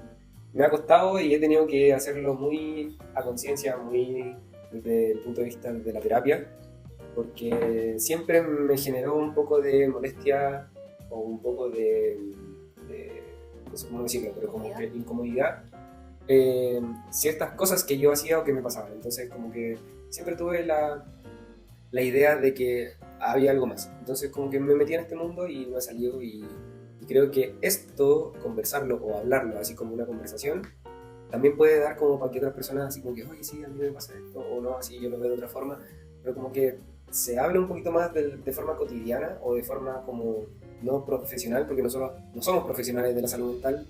me ha costado y he tenido que hacerlo muy a conciencia, muy desde el punto de vista de la terapia, porque siempre me generó un poco de molestia o un poco de no sé cómo decirlo, pero como que incomodidad, ciertas cosas que yo hacía o que me pasaban. Entonces como que siempre tuve la idea de que había algo más. Entonces como que me metí en este mundo y no he salido y creo que esto, conversarlo o hablarlo así como una conversación, también puede dar como para que otras personas así como que, oye, sí, a mí me pasa esto, o no, así yo lo veo de otra forma, pero como que se habla un poquito más de forma cotidiana o de forma como no profesional, porque nosotros no somos profesionales de la salud mental.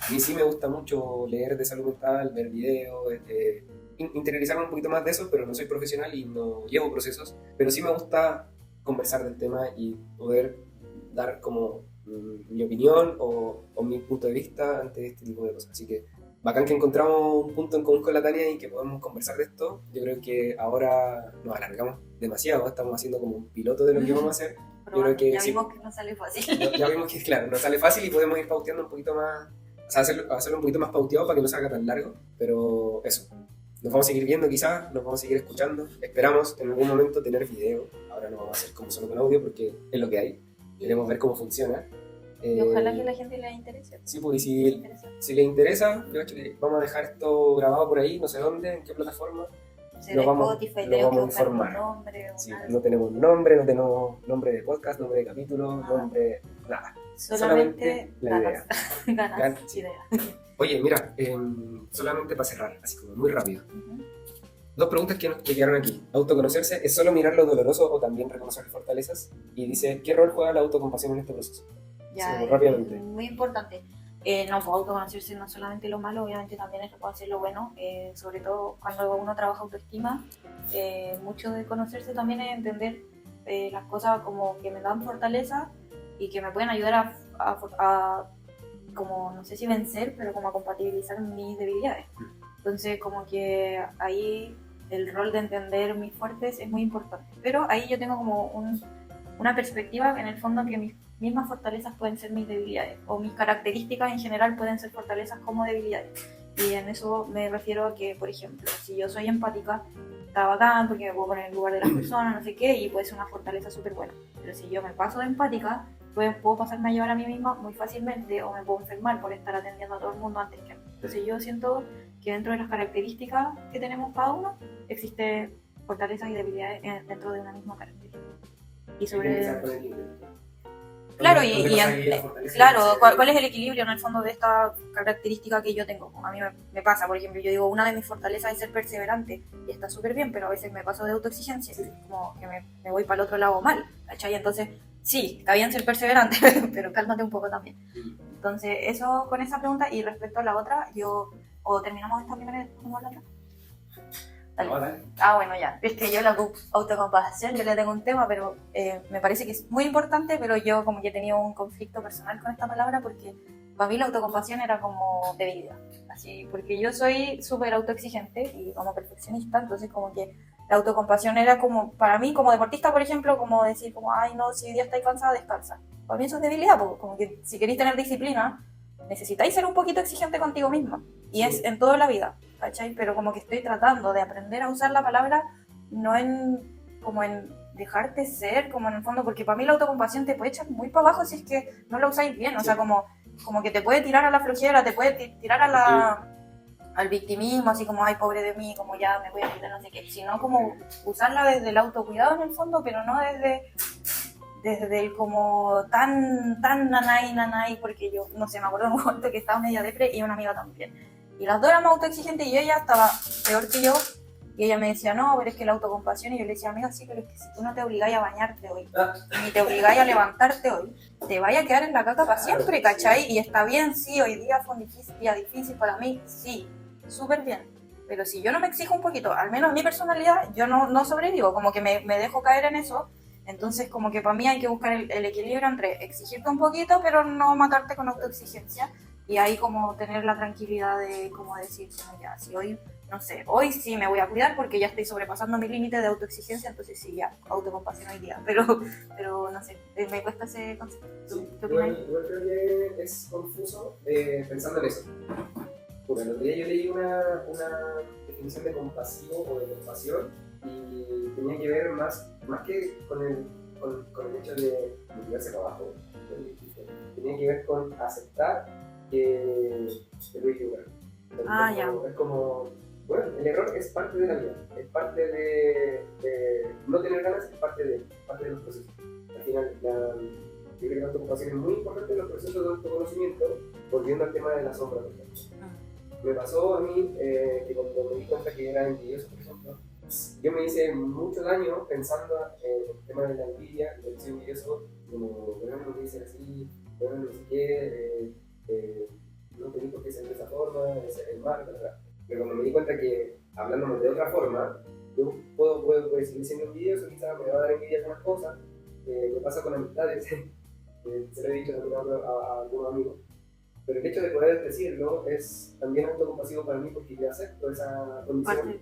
A mí sí me gusta mucho leer de salud mental, ver videos, interiorizarme un poquito más de eso, pero no soy profesional y no llevo procesos, pero sí me gusta conversar del tema y poder dar como mi opinión o mi punto de vista ante este tipo de cosas. Así que bacán que encontramos un punto en común con la Tania y que podemos conversar de esto. Yo creo que ahora nos alargamos demasiado, estamos haciendo como un piloto de lo que vamos a hacer. Pero yo creo que ya sí, vimos que no sale fácil. ya vimos que claro, no sale fácil y podemos ir pauteando un poquito más, o sea, hacerlo un poquito más pauteado para que no salga tan largo, pero eso. Nos vamos a seguir viendo quizás, nos vamos a seguir escuchando. Esperamos en algún momento tener video. Ahora no vamos a hacer como solo con audio porque es lo que hay. Queremos ver cómo funciona. Y ojalá que a la gente le interese. Sí, pues y si les interesa, yo creo que vamos a dejar esto grabado por ahí, no sé dónde, en qué plataforma. Lo vamos a informar. Nombre, sí, no tenemos nombre, no tenemos nombre de podcast, nombre de capítulo, nombre, nada. Solamente la idea. Ganas, idea. Oye, mira, solamente para cerrar, así como muy rápido. Dos preguntas que quedaron aquí. ¿Autoconocerse es solo mirar lo doloroso o también reconocer las fortalezas? Y dice, ¿qué rol juega la autocompasión en este proceso? Ya, sí, rápidamente. Muy importante. No puedo autoconocerse no solamente lo malo, obviamente también es puedo hacer lo bueno, sobre todo cuando uno trabaja autoestima. Mucho de conocerse también es entender las cosas como que me dan fortaleza y que me pueden ayudar a como, no sé si vencer, pero como a compatibilizar mis debilidades. Entonces como que ahí el rol de entender mis fuertes es muy importante. Pero ahí yo tengo como una perspectiva en el fondo que mis mismas fortalezas pueden ser mis debilidades o mis características en general pueden ser fortalezas como debilidades. Y en eso me refiero a que, por ejemplo, si yo soy empática, está bacán porque me puedo poner en el lugar de las personas, no sé qué, y puede ser una fortaleza súper buena. Pero si yo me paso de empática, pues puedo pasarme a llevar a mí misma muy fácilmente o me puedo enfermar por estar atendiendo a todo el mundo antes que a mí. Entonces yo siento que dentro de las características que tenemos cada uno, existe fortalezas y debilidades dentro de una misma característica. Y sobre... Claro, claro, ¿cuál es el equilibrio en el fondo de esta característica que yo tengo? A mí me pasa, por ejemplo, yo digo, una de mis fortalezas es ser perseverante y está súper bien, pero a veces me paso de autoexigencia, como que me voy para el otro lado mal, ¿cachai? Entonces, sí, está bien ser perseverante, pero cálmate un poco también. Entonces, eso con esa pregunta, y respecto a la otra, o terminamos esta primera y terminamos la otra. Dale. Bueno, ya. Es que yo la autocompasión, yo le tengo un tema, pero me parece que es muy importante, pero yo como que he tenido un conflicto personal con esta palabra porque para mí la autocompasión era como debilidad. Así, porque yo soy súper autoexigente y como perfeccionista, entonces como que la autocompasión era como, para mí como deportista, por ejemplo, como decir como, ay no, si hoy día estáis cansada, descansa. Para mí eso es debilidad, porque como que si queréis tener disciplina, necesitáis ser un poquito exigente contigo misma. Y es en toda la vida, ¿cachai? Pero como que estoy tratando de aprender a usar la palabra no como en dejarte ser, como en el fondo, porque para mí la autocompasión te puede echar muy para abajo si es que no la usáis bien, o sea, como que te puede tirar a la flojera, te puede tirar al victimismo, así como, ay, pobre de mí, como ya me voy a quitar no sé qué, sino como usarla desde el autocuidado en el fondo, pero no desde el como tan nanay, porque yo, no sé, me acuerdo de un momento que estaba media depre y una amiga también. Y las dos éramos autoexigentes y ella estaba peor que yo. Y ella me decía, no, pero es que la autocompasión. Y yo le decía, amiga, sí, pero es que si tú no te obligáis a bañarte hoy, ni te obligáis a levantarte hoy, te vaya a quedar en la caca para siempre, ¿cachai? Y está bien, sí, hoy día fue un día difícil para mí, sí, súper bien. Pero si yo no me exijo un poquito, al menos mi personalidad, yo no sobrevivo, como que me dejo caer en eso. Entonces, como que para mí hay que buscar el equilibrio entre exigirte un poquito, pero no matarte con autoexigencia. Y ahí como tener la tranquilidad de como decir, bueno, ya, si hoy, no sé, hoy sí me voy a cuidar porque ya estoy sobrepasando mi límite de autoexigencia, entonces sí, ya, autocompasión hoy día. Pero no sé, me cuesta ese concepto. Sí, ¿Qué opinas? igual creo que es confuso pensando en eso. Porque el otro día yo leí una definición de compasivo o de compasión y tenía que ver más que con el hecho de motivarse para abajo, tenía que ver con aceptar que te voy a equivocar. Ya. Es como, bueno, el error es parte de la vida, es parte de no tener ganas, es parte de los procesos. Al final, yo creo que la autocompasión es muy importante en los procesos de autoconocimiento, volviendo al tema de la sombra, por ejemplo. Me pasó a mí que cuando me di cuenta que era envidioso, por ejemplo, yo me hice mucho daño pensando en el tema de la envidia, y el ser envidioso, como, bueno, no me dicen así, bueno, no sé qué, no tenía por qué ser de esa forma, es mal, ¿verdad? Pero cuando me di cuenta que, hablándome de otra forma, yo puedo seguir siendo envidioso, quizás me va a dar envidia algunas cosas, me pasa con amistades, se lo he dicho también a algunos amigos. Pero el hecho de poder decirlo es también autocompasivo para mí porque yo acepto esa condición,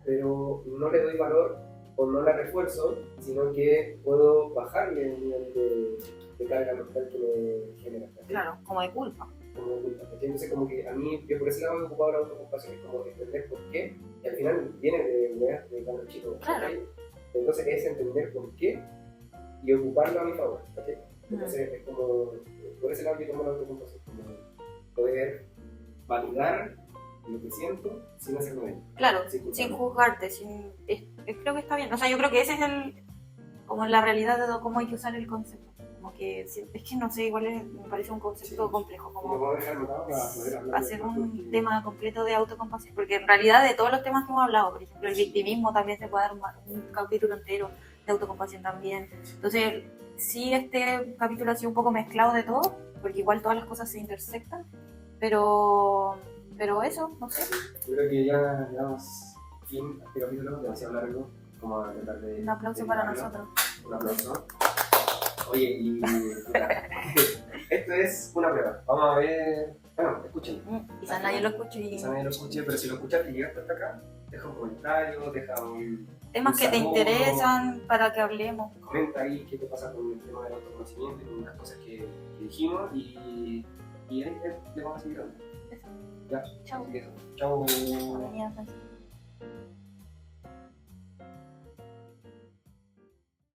pero no le doy valor o no la refuerzo, sino que puedo bajarle el nivel de carga mental que me genera. Claro, como de culpa. Como de culpa. Entonces, como que a mí, yo por ese lado me he ocupado la autocompasión, es como entender por qué, y al final viene de cuando chico. Claro. ¿Okay? Entonces, es entender por qué y ocuparlo a mi favor. ¿Okay? Entonces, es como, por ese lado yo tomo la autocompasión, como poder validar lo que siento sin hacerme daño. Claro, sin juzgarte, creo que está bien. O sea, yo creo que ese es como la realidad de cómo hay que usar el concepto. Como que, es que no sé, igual me parece un concepto complejo, como hacer un tema completo de autocompasión. Porque en realidad de todos los temas que hemos hablado, por ejemplo, el victimismo también se puede dar un capítulo entero de autocompasión también. Entonces, sí, este capítulo ha sido un poco mezclado de todo, porque igual todas las cosas se intersectan, pero eso, no sé. Yo creo que ya damos fin a este capítulo, demasiado largo, como a tratar de... Un aplauso para nosotros. Un aplauso. Oye, y esto es una prueba, vamos a ver, bueno, escuchen. Quizás nadie lo escuche. Quizás nadie lo escuche, pero si lo escuchaste y llegaste hasta acá, deja un comentario, deja un... temas que te interesan para que hablemos. Comenta ahí qué te pasa con el tema del autoconocimiento y con las cosas que dijimos y ahí le vamos a seguir hablando. Eso. Ya. Chao. Chao. Bienvenida, Francisco.